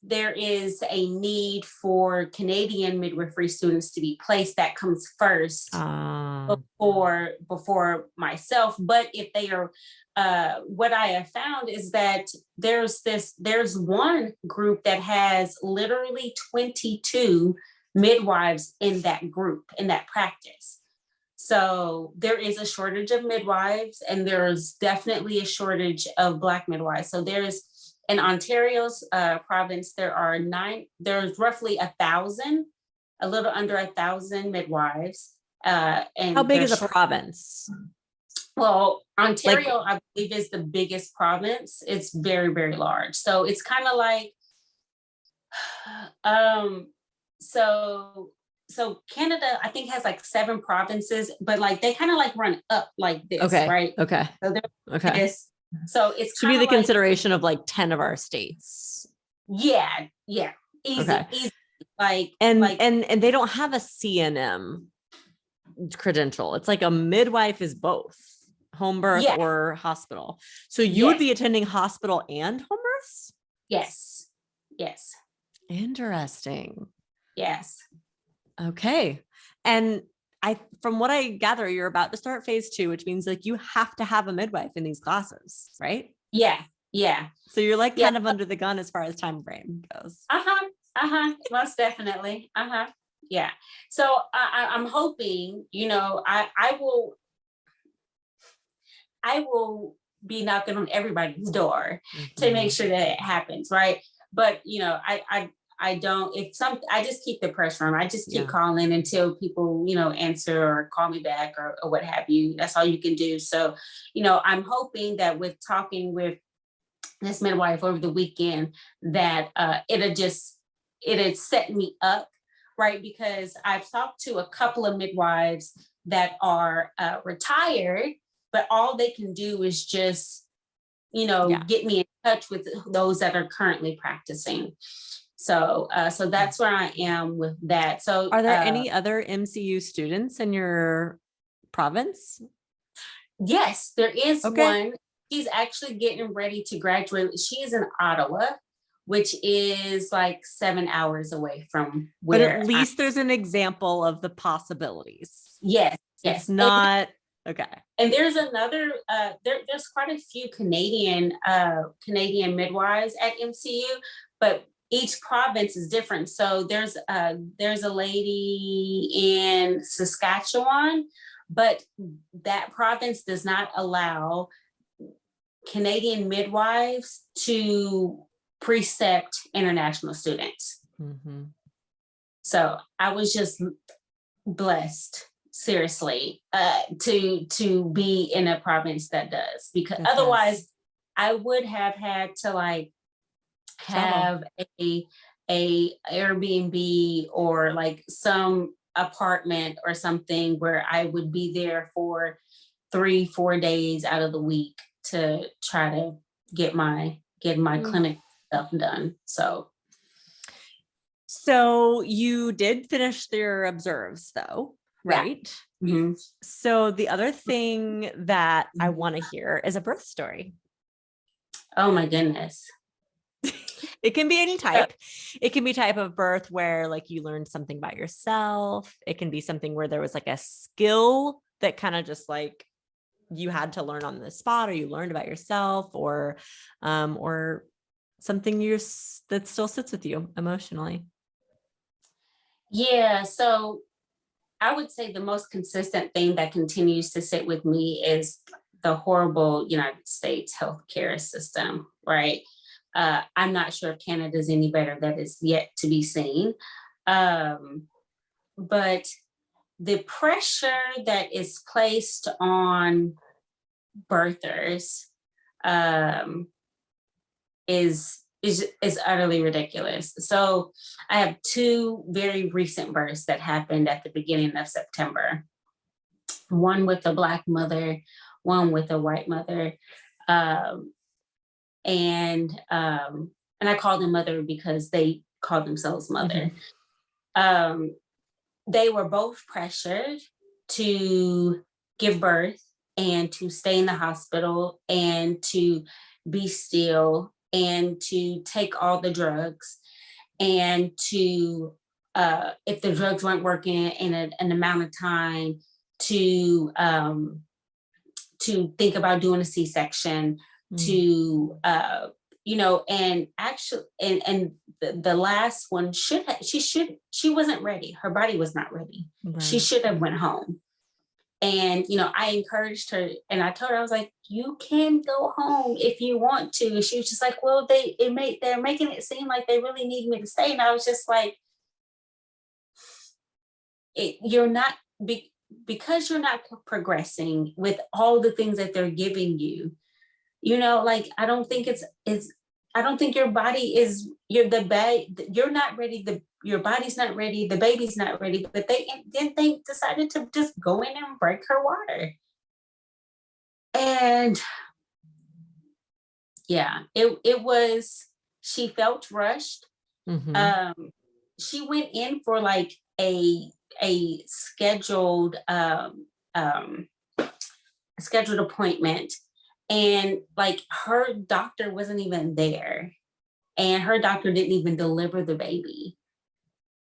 there is a need for Canadian midwifery students to be placed, that comes first before myself. But if they are, what I have found is that there's one group that has literally 22 midwives in that group, in that practice. So there is a shortage of midwives, and there's definitely a shortage of Black midwives. So there's, in Ontario's province, there's roughly 1,000, a little under 1,000 midwives. And how big is a province? Well, Ontario, I believe, is the biggest province. It's very, very large. So it's kind of like, so Canada, I think, has like 7 provinces, but like they kind of like run up like this, okay, right? Okay. So Okay. So it's should be the consideration of like 10 of our states. Yeah. Easy. And they don't have a CNM credential. It's like a midwife is both home birth or hospital. So you would be attending hospital and home births? Yes. Interesting. Yes. Okay. And from what I gather, you're about to start phase 2, which means like you have to have a midwife in these classes, right? Yeah. So you're like kind of under the gun as far as time frame goes. Most definitely. Yeah. So I'm hoping, I will be knocking on everybody's door to make sure that it happens, right? But I don't, I just keep the pressure on. I just keep calling until people, answer or call me back or what have you. That's all you can do. So, I'm hoping that with talking with this midwife over the weekend, that it had set me up, right? Because I've talked to a couple of midwives that are retired, but all they can do is just, get me in touch with those that are currently practicing. So that's where I am with that. So are there any other MCU students in your province? Yes, there is one. She's actually getting ready to graduate. She is in Ottawa, which is like 7 hours away from where. But at least there's an example of the possibilities. Yes. It's not okay. And there's another. There's quite a few Canadian midwives at MCU, but each province is different. So there's a lady in Saskatchewan, but that province does not allow Canadian midwives to precept international students. Mm-hmm. So I was just blessed, seriously, to be in a province that does, because otherwise I would have had to have a Airbnb or like some apartment or something where I would be there for 3-4 days out of the week to try to get my clinic stuff done. So you did finish your observes though, right? Yeah. Mm-hmm. So the other thing that I want to hear is a birth story. Oh my goodness. It can be any type. It can be type of birth where like you learned something about yourself. It can be something where there was like a skill that kind of just like you had to learn on the spot, or you learned about yourself, or something that still sits with you emotionally. Yeah. So I would say the most consistent thing that continues to sit with me is the horrible United States healthcare system, right? I'm not sure if Canada's any better. That is yet to be seen. But the pressure that is placed on birthers is utterly ridiculous. So I have 2 very recent births that happened at the beginning of September. One with a Black mother, one with a white mother. And I call them mother because they call themselves mother. Mm-hmm. They were both pressured to give birth and to stay in the hospital and to be still and to take all the drugs and to, if the drugs weren't working in an amount of time, to think about doing a C-section. To and actually and the last one she wasn't ready. Her body was not ready. Right. She should have went home. And, I encouraged her, and I told her, I was like, you can go home if you want to. And she was just like, well, they're making it seem like they really need me to stay. And I was just like, you're not, because you're not progressing with all the things that they're giving you, I don't think I don't think your body is, you're not ready. Your body's not ready. The baby's not ready, but they decided to just go in and break her water. And yeah, it was, she felt rushed. Mm-hmm. She went in for like a scheduled appointment, and like her doctor wasn't even there, and her doctor didn't even deliver the baby,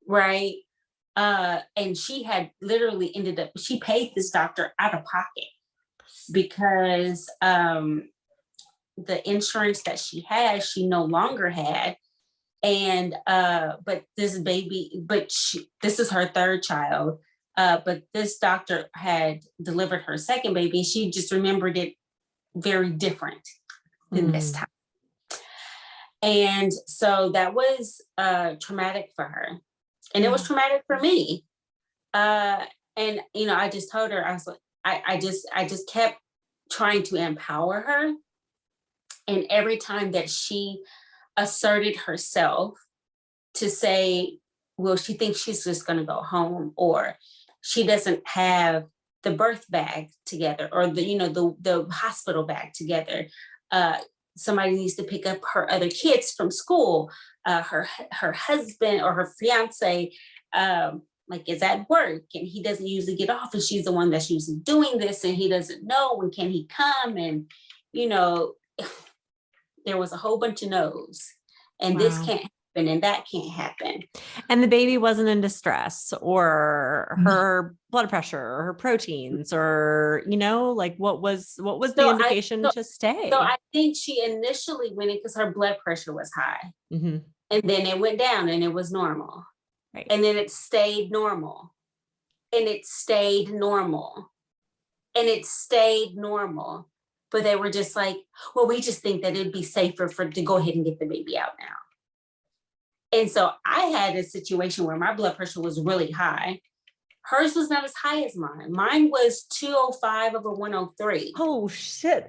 right? And she had literally she paid this doctor out of pocket because the insurance that she had, she no longer had. And but this baby, this is her third child, but this doctor had delivered her second baby. She just remembered it very different than this time. And so that was traumatic for her, and it was traumatic for me. And I just told her, I was like, I just kept trying to empower her, and every time that she asserted herself to say, well, she thinks she's just going to go home, or she doesn't have the birth bag together, or the hospital bag together. Somebody needs to pick up her other kids from school. Her husband or her fiance is at work, and he doesn't usually get off, and she's the one that's usually doing this, and he doesn't know when can he come. And there was a whole bunch of no's, and this can't happen, and that can't happen. And the baby wasn't in distress, or her blood pressure, or her proteins, or, what was the indication to stay? So I think she initially went in because her blood pressure was high. Mm-hmm. And then it went down and it was normal. Right. And then it stayed normal. And it stayed normal. And it stayed normal. But they were just like, well, we just think that it'd be safer to go ahead and get the baby out now. And so I had a situation where my blood pressure was really high. Hers was not as high as mine. Mine was 205/103. Oh, shit.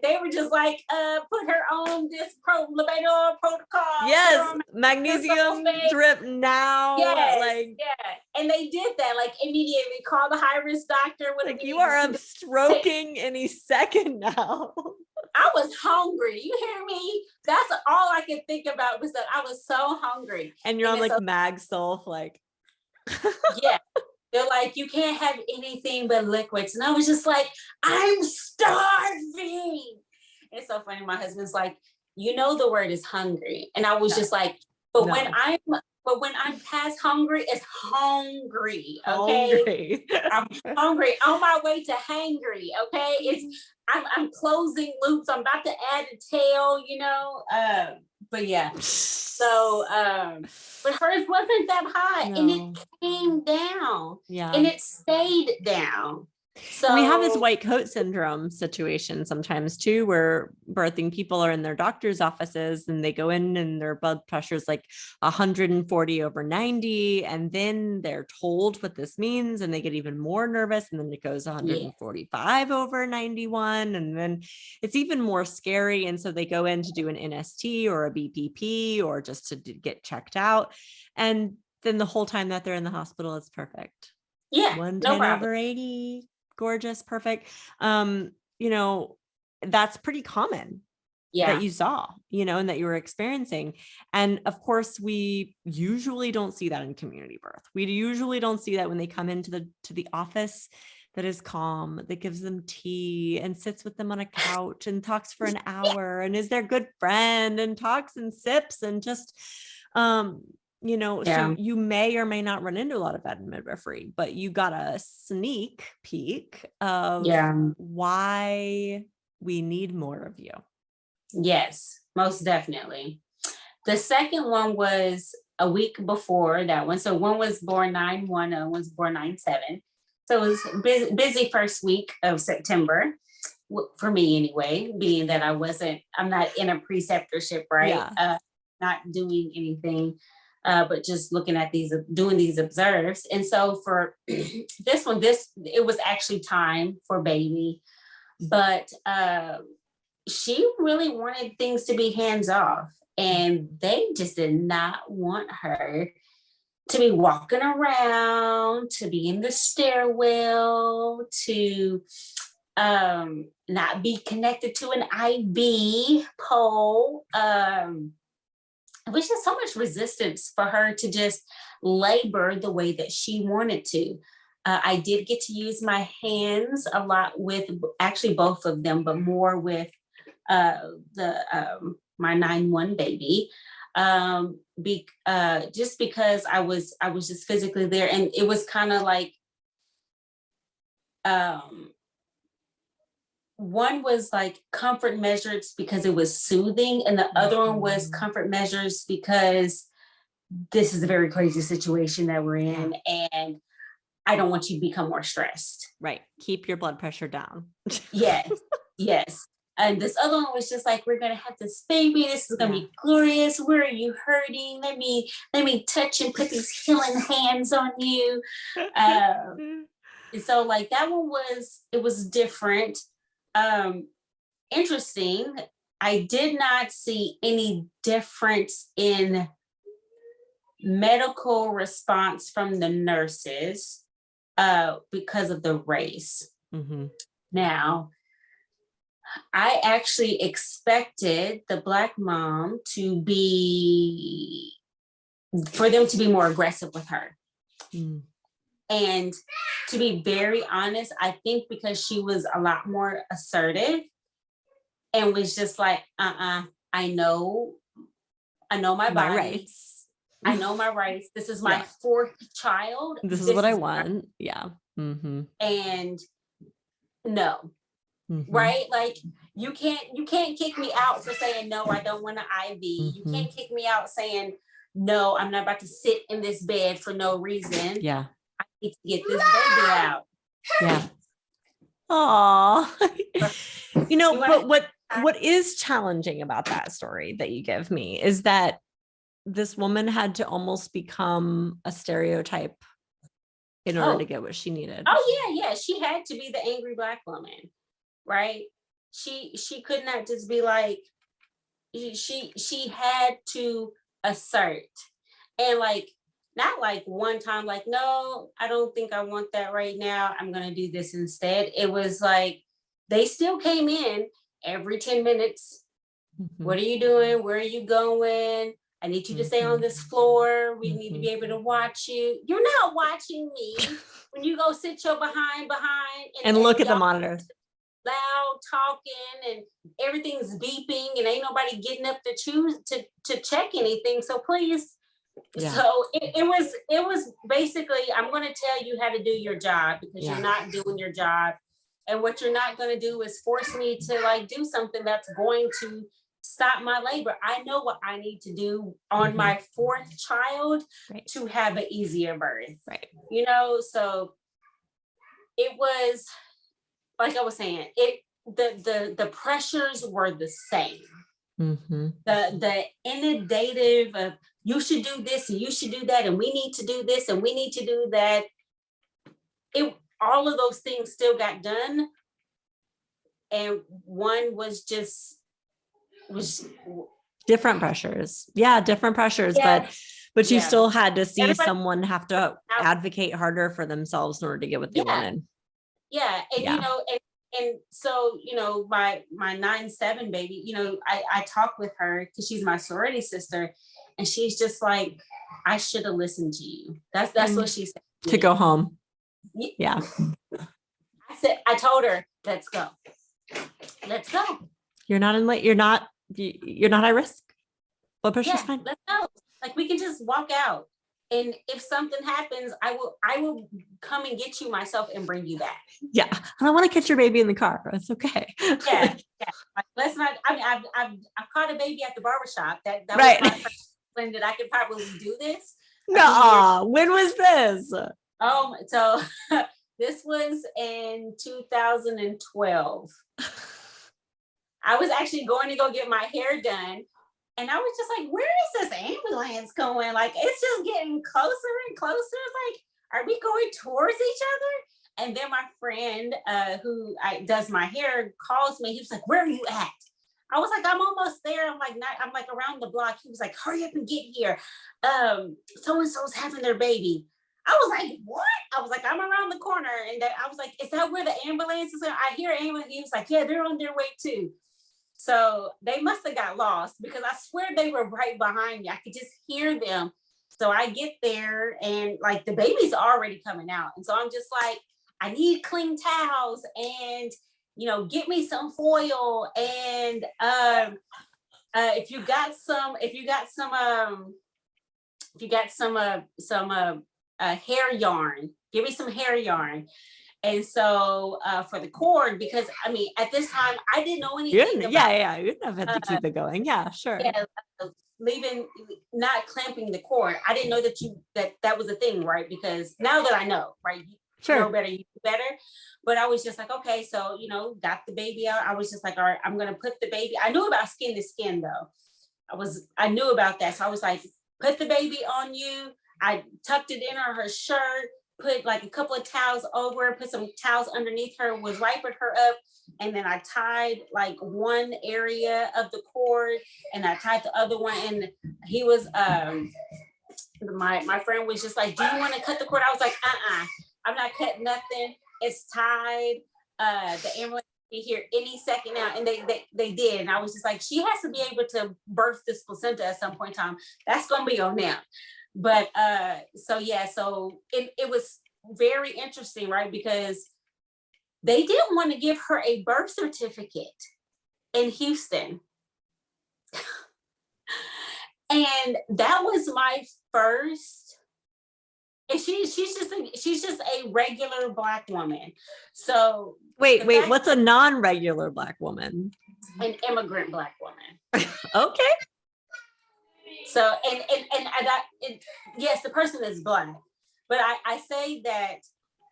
They were just like, put her on this Leopolds protocol. Yes, magnesium drip now. Yes, and they did that immediately. Call the high risk doctor. You are stroking any second now. I was hungry. You hear me? That's all I could think about was that I was so hungry. And you're on MagSulf, yeah. They're like, you can't have anything but liquids. And I was just like, I'm starving. It's so funny. My husband's like, the word is hungry. And I was just like, when I'm past hungry, it's hungry. Okay. I'm hungry on my way to hangry. Okay. I'm closing loops. I'm about to add a tail, but yeah. So, but hers wasn't that high, and it came down, and it stayed down. So we have this white coat syndrome situation sometimes too, where birthing people are in their doctor's offices and they go in and their blood pressure is 140/90. And then they're told what this means and they get even more nervous. And then it goes 145/91. And then it's even more scary. And so they go in to do an NST or a BPP or just to get checked out. And then the whole time that they're in the hospital, it's perfect. Yeah. 110/80. Gorgeous, perfect. That's pretty common that you saw, and that you were experiencing. And of course, we usually don't see that in community birth. We usually don't see that when they come into the office that is calm, that gives them tea and sits with them on a couch and talks for an hour and is their good friend and talks and sips and just, so you may or may not run into a lot of that in midwifery, but you got a sneak peek of why we need more of you. Yes, most definitely. The second one was a week before that one. So one was born 9/1, one was born 9/7. So it was busy first week of September for me anyway, being that I'm not in a preceptorship, right? Yeah. Not doing anything, but just looking at doing these observes. And so for this one, it was actually time for baby, but she really wanted things to be hands off, and they just did not want her to be walking around, to be in the stairwell, to not be connected to an IV pole. It was just so much resistance for her to just labor the way that she wanted to. I did get to use my hands a lot with actually both of them, but more with my 9/1 baby. Just because I was just physically there, and it was kind of like one was like comfort measures because it was soothing, and the other one was comfort measures because this is a very crazy situation that we're in, and I don't want you to become more stressed. Right. Keep your blood pressure down. Yes. And this other one was just like, we're going to have this baby. This is going to be glorious. Where are you hurting? Let me touch and put these healing hands on you. And so like that one was different. Interesting. I did not see any difference in medical response from the nurses because of the race. Mm-hmm. Now, I actually expected the Black mom for them to be more aggressive with her. Mm. And to be very honest, I think because she was a lot more assertive and was just like, I know my body. Rights. I know my rights. This is my fourth child. This is what I want. Yeah. Mm-hmm. And no. Mm-hmm. Right? Like you can't kick me out for saying, no, I don't want an IV. Mm-hmm. You can't kick me out saying, no, I'm not about to sit in this bed for no reason. Yeah. I need to get this baby out. Yeah. Aw. But what is challenging about that story that you give me is that this woman had to almost become a stereotype in order to get what she needed. Oh yeah. She had to be the angry Black woman. Right? She could not just be like, she had to assert, and like, not like one time, like, no, I don't think I want that right now. I'm going to do this instead. It was like, they still came in every 10 minutes. Mm-hmm. What are you doing? Where are you going? I need you to stay on this floor. We need to be able to watch you. You're not watching me when you go sit your behind and look at the monitor. Loud talking and everything's beeping and ain't nobody getting up to check anything. So please. Yeah. So it was basically, I'm going to tell you how to do your job because you're not doing your job. And what you're not going to do is force me to like do something that's going to stop my labor. I know what I need to do on my fourth child to have an easier birth. Right. So it was, like I was saying, the pressures were the same. Mm-hmm. The inundative of you should do this and you should do that and we need to do this and we need to do that. All of those things still got done, and one was different pressures. Yeah, different pressures, but you still had to see someone have to advocate harder for themselves in order to get what they wanted. Yeah. And, and so, my 9/7 baby, I talked with her because she's my sorority sister, and she's just like, I should have listened to you. That's what she said. To go home. Yeah. I told her, let's go. You're not you're not high risk. Blood pressure's fine. Let's go. Like we can just walk out. And if something happens, I will come and get you myself and bring you back. Yeah. I don't want to catch your baby in the car. It's okay. Yeah. Like, let's not, I mean, I've caught a baby at the barbershop. That right. was my first and that I could probably do this. No, when was this? So this was in 2012. I was actually going to go get my hair done. And I was just like, where is this ambulance going? Like, it's just getting closer and closer. Like, are we going towards each other? And then my friend who does my hair calls me. He was like, where are you at? I was like, I'm almost there. I'm like around the block. He was like, hurry up and get here. So-and-so's having their baby. I was like, what? I was like, I'm around the corner. And I was like, is that where the ambulance is? I hear ambulance. He was like, yeah, they're on their way too. So they must have got lost because I swear they were right behind me. I could just hear them. So I get there and like the baby's already coming out. And so I'm just like, I need clean towels and, get me some foil. And if you got some hair yarn, give me some hair yarn. And so for the cord, because I mean, at this time, I didn't know anything about you didn't have to keep it going. Yeah, sure. Yeah, not clamping the cord. I didn't know that was a thing, right? Because now that I know, right, you know better, you do better. But I was just like, okay, so, got the baby out. I was just like, all right, I'm going to put the baby. I knew about skin to skin though. I knew about that. So I was like, put the baby on you. I tucked it in her shirt, put like a couple of towels over, put some towels underneath her, was wiping her up. And then I tied like one area of the cord and I tied the other one. And he was, my friend was just like, do you want to cut the cord? I was like, I'm not cutting nothing. It's tied. The ambulance will be here any second now. And they did. And I was just like, she has to be able to birth this placenta at some point in time. That's going to be on them. But so it was very interesting, right? Because they didn't want to give her a birth certificate in Houston. And that was my first. And she's just a regular Black woman. So wait, what's a non-regular Black woman? An immigrant Black woman. Okay. So yes, the person is Black, but I say that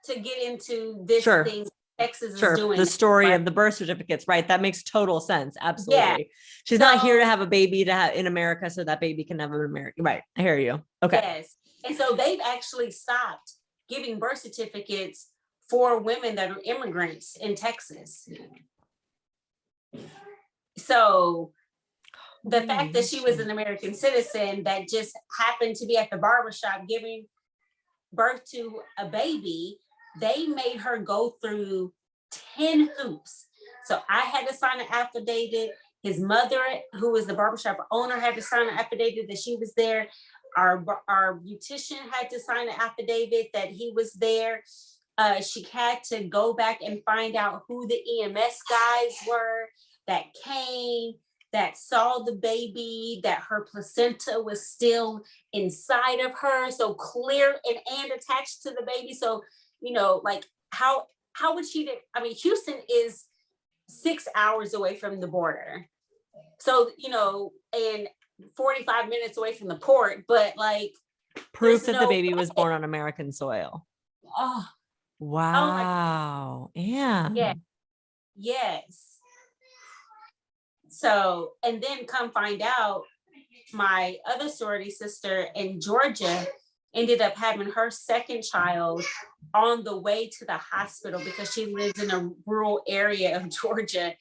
to get into this thing Texas is doing. The story of the birth certificates, right? That makes total sense. Absolutely. Yeah. She's not here to have a baby in America so that baby can have an American. Right. I hear you. Okay. Yes. And so they've actually stopped giving birth certificates for women that are immigrants in Texas. So the fact that she was an American citizen that just happened to be at the barbershop giving birth to a baby, they made her go through 10 hoops. So I had to sign an affidavit. His mother, who was the barbershop owner, had to sign an affidavit that she was there. Our beautician had to sign an affidavit that he was there. She had to go back and find out who the EMS guys were that came, that saw the baby, that her placenta was still inside of her, so clear and attached to the baby. So, like how would she, Houston is 6 hours away from the border. So, and 45 minutes away from the port, but like proof that the baby was born on American soil. Oh, wow. Yeah. Yes. So, and then come find out, my other sorority sister in Georgia ended up having her second child on the way to the hospital because she lives in a rural area of Georgia.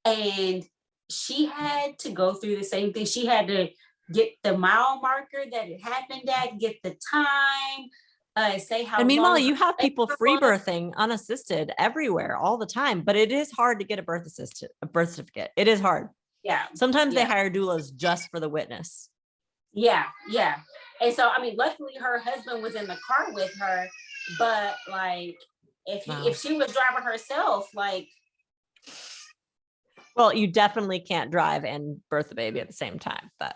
And she had to go through the same thing. She had to get the mile marker that it happened at, get the time, say how. And meanwhile, you have people free birthing unassisted everywhere all the time, but it is hard to get a birth certificate. It is hard. Yeah. Sometimes they hire doulas just for the witness. Yeah. And so, luckily her husband was in the car with her, but like if she was driving herself, like. Well, you definitely can't drive and birth a baby at the same time, but.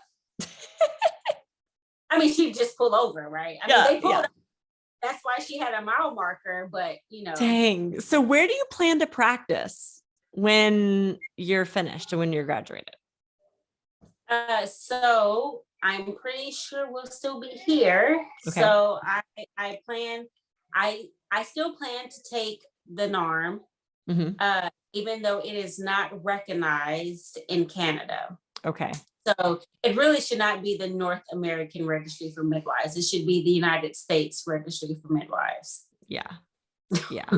She'd just pull over, right? They pulled over. That's why she had a mile marker, but Dang. So where do you plan to practice when you're finished and when you're graduated? So I'm pretty sure we'll still be here. Okay. So I still plan to take the NARM, even though it is not recognized in Canada. Okay. So it really should not be the North American Registry for Midwives. It should be the United States Registry for Midwives. Yeah. Yeah.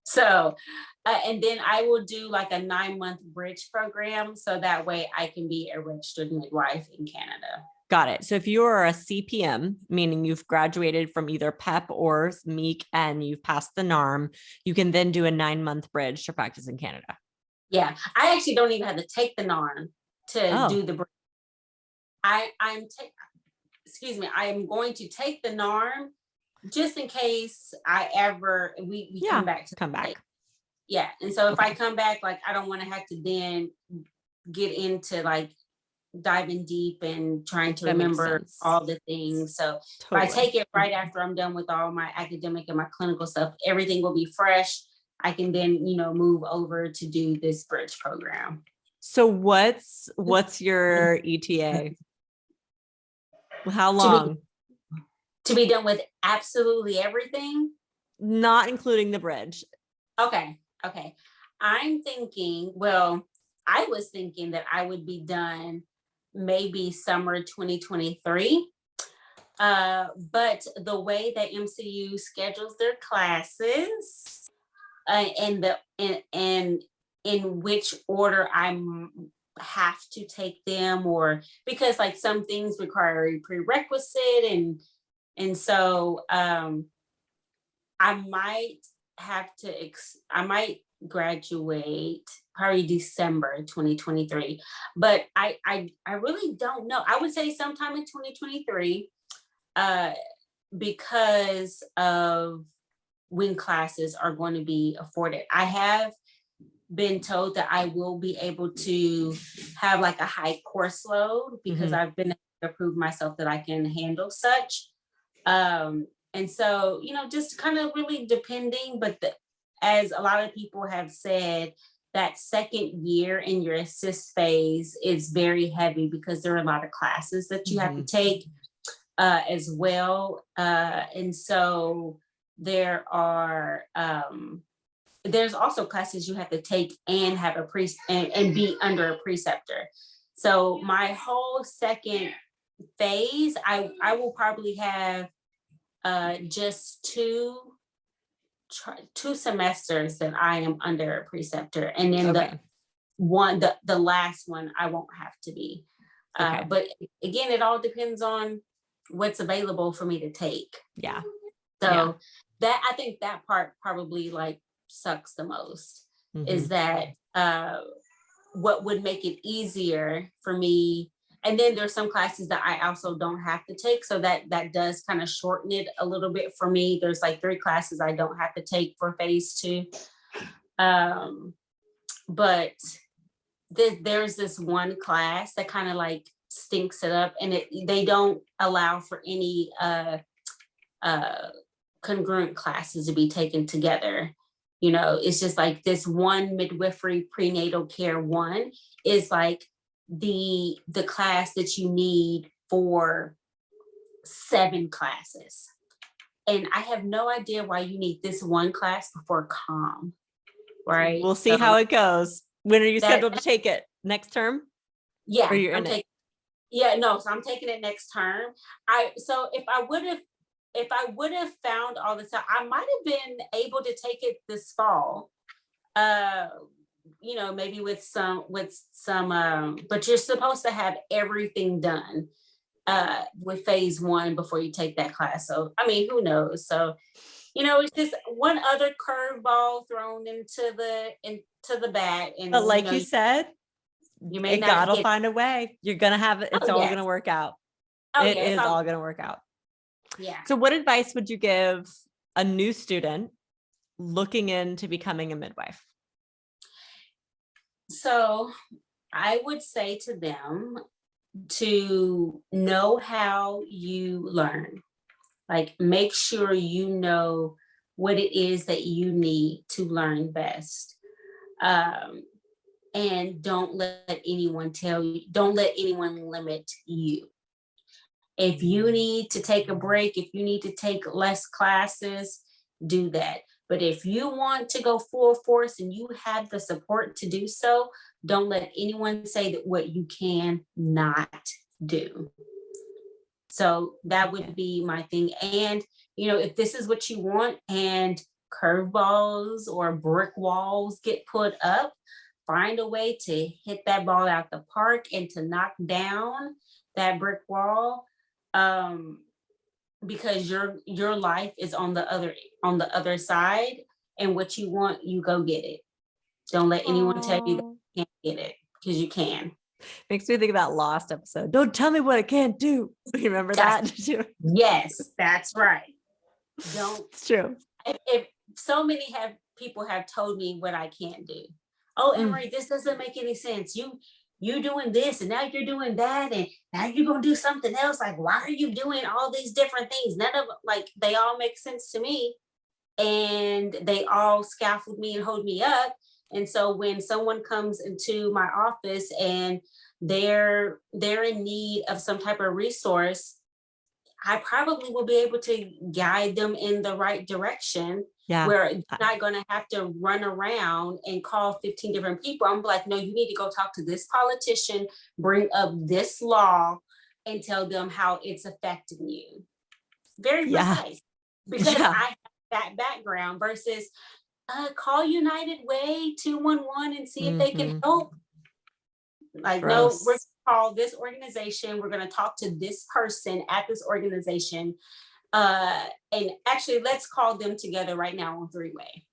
So, and then I will do like a 9-month bridge program. So that way I can be a registered midwife in Canada. Got it. So if you are a CPM, meaning you've graduated from either PEP or MEEC and you've passed the NARM, you can then do a 9-month bridge to practice in Canada. Yeah. I actually don't even have to take the NARM to do the bridge. I am going to take the NARM just in case we come back. Yeah. And so if I come back, like, I don't want to have to then get into like diving deep and trying to remember all the things. So if I take it right after I'm done with all my academic and my clinical stuff, everything will be fresh. I can then, move over to do this bridge program. So what's your ETA? How long? To be done with absolutely everything? Not including the bridge. Okay. I was thinking that I would be done maybe summer 2023. But the way that MCU schedules their classes and in which order I have to take them, or because like some things require a prerequisite, and so I might graduate probably December 2023, but I really don't know. I would say sometime in 2023, because of when classes are going to be afforded. I have been told that I will be able to have like a high course load because I've been able to prove myself that I can handle such. And so, just kind of really depending, but as a lot of people have said, that second year in your assist phase is very heavy because there are a lot of classes that you have to take as well. And so there are, there's also classes you have to take and have and be under a preceptor. So my whole second phase, I will probably have just two semesters that I am under a preceptor, and then the last one I won't have to be. But again, it all depends on what's available for me to take. Yeah. So that, I think that part probably like sucks the most, is that what would make it easier for me. And then there's some classes that I also don't have to take. So that does kind of shorten it a little bit for me. There's like 3 classes I don't have to take for phase 2. But there's this one class that kind of like stinks it up, and they don't allow for any congruent classes to be taken together. It's just like this one midwifery prenatal care 1 is like the class that you need for 7 classes. And I have no idea why you need this one class before COM, right? We'll see how it goes. When are you scheduled to take it? Next term? Yeah. Or you're in it? Yeah, no, so I'm taking it next term. So if I would have found all this out, I might have been able to take it this fall. Maybe with some, but you're supposed to have everything done with phase 1 before you take that class. So, I mean, who knows? So, it's just one other curveball thrown into the bat. And but like you said, you may God'll find a way. You're going to have it. It's all going to work out. It is all going to work out. Yeah. So what advice would you give a new student looking into becoming a midwife? So I would say to them to know how you learn. Like, make sure you know what it is that you need to learn best. and don't let anyone tell you, don't let anyone limit you. If you need to take a break, if you need to take less classes, do that. But if you want to go full force and you have the support to do so, don't let anyone say that what you cannot do. So that would be my thing. And, if this is what you want and curveballs or brick walls get put up, find a way to hit that ball out the park and to knock down that brick wall, because your life is on the other side, and what you want, you go get it. Don't let anyone tell you that you can't get it, because you can. Makes me think of that Lost episode. Don't tell me what I can't do. You remember that? Yes, that's right. It's true. If so many people have told me what I can't do. Oh, Amariee, this doesn't make any sense. You doing this, and now you're doing that, and now you're gonna do something else. Like, why are you doing all these different things? None of they all make sense to me, and they all scaffold me and hold me up. And so when someone comes into my office and they're in need of some type of resource, I probably will be able to guide them in the right direction. Yeah. Where you're not going to have to run around and call 15 different people. I'm like, no, you need to go talk to this politician, bring up this law, and tell them how it's affecting you. Very precise. Because I have that background versus call United Way 211 and see if they can help. Like, no, we're going to call this organization. We're going to talk to this person at this organization. And actually, let's call them together right now on 3-way.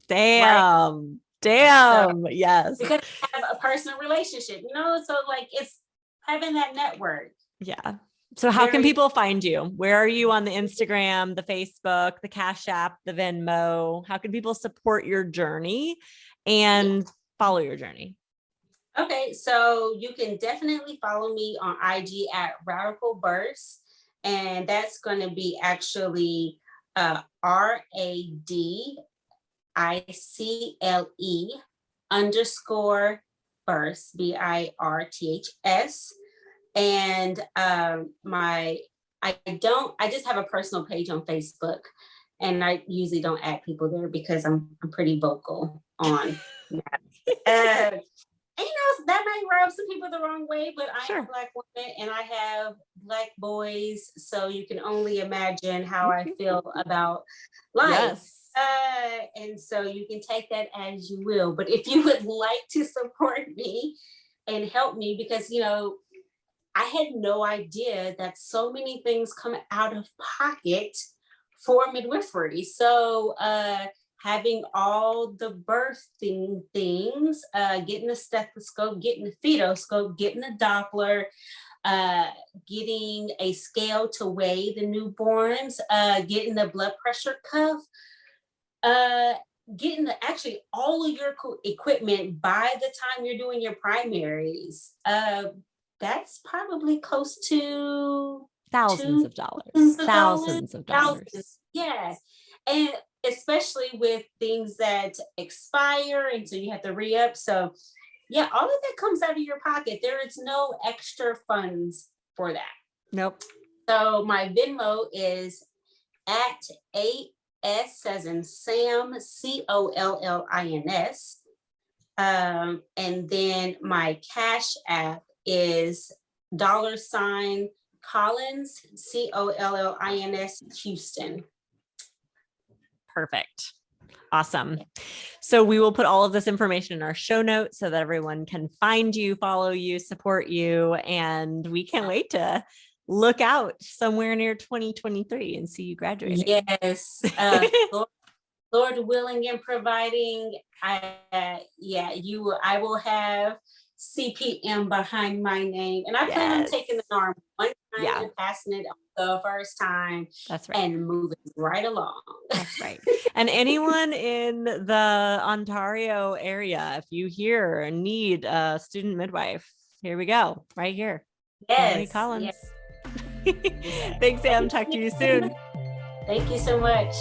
Damn. So, yes. Because we have a personal relationship, so it's having that network. Yeah. So how can people find you? Where are you on the Instagram, the Facebook, the Cashapp, the Venmo? How can people support your journey and follow your journey? Okay, so you can definitely follow me on IG at Radical Births. And that's going to be actually RADICLE_births, BIRTHS. And I just have a personal page on Facebook, and I usually don't add people there because I'm pretty vocal on that. And that might rub some people the wrong way, but I'm a Black woman and I have Black boys, so you can only imagine how I feel about life. Yes. And so you can take that as you will. But if you would like to support me and help me, because I had no idea that so many things come out of pocket for midwifery. So having all the birthing things, getting the stethoscope, getting the fetoscope, getting the Doppler, getting a scale to weigh the newborns, getting the blood pressure cuff, getting actually all of your equipment by the time you're doing your primaries. That's probably close to thousands of dollars. Yeah. And especially with things that expire, and so you have to re-up. So yeah, all of that comes out of your pocket. There is no extra funds for that. Nope. So my Venmo is at AS as in Sam, COLLINS. And then my Cash App is $Collins, COLLINS Houston. Perfect. Awesome. So we will put all of this information in our show notes so that everyone can find you, follow you, support you. And we can't wait to look out somewhere near 2023 and see you graduating. Yes. Lord willing and providing, I will have CPM behind my name. And I plan on taking the norm one time and passing it the first time. That's right. And moving right along. That's right. And anyone in the Ontario area, if you hear or need a student midwife, here we go, right here. Yes. Amariee Collins. Yes. Thanks, Sam. Talk to you soon. Thank you so much.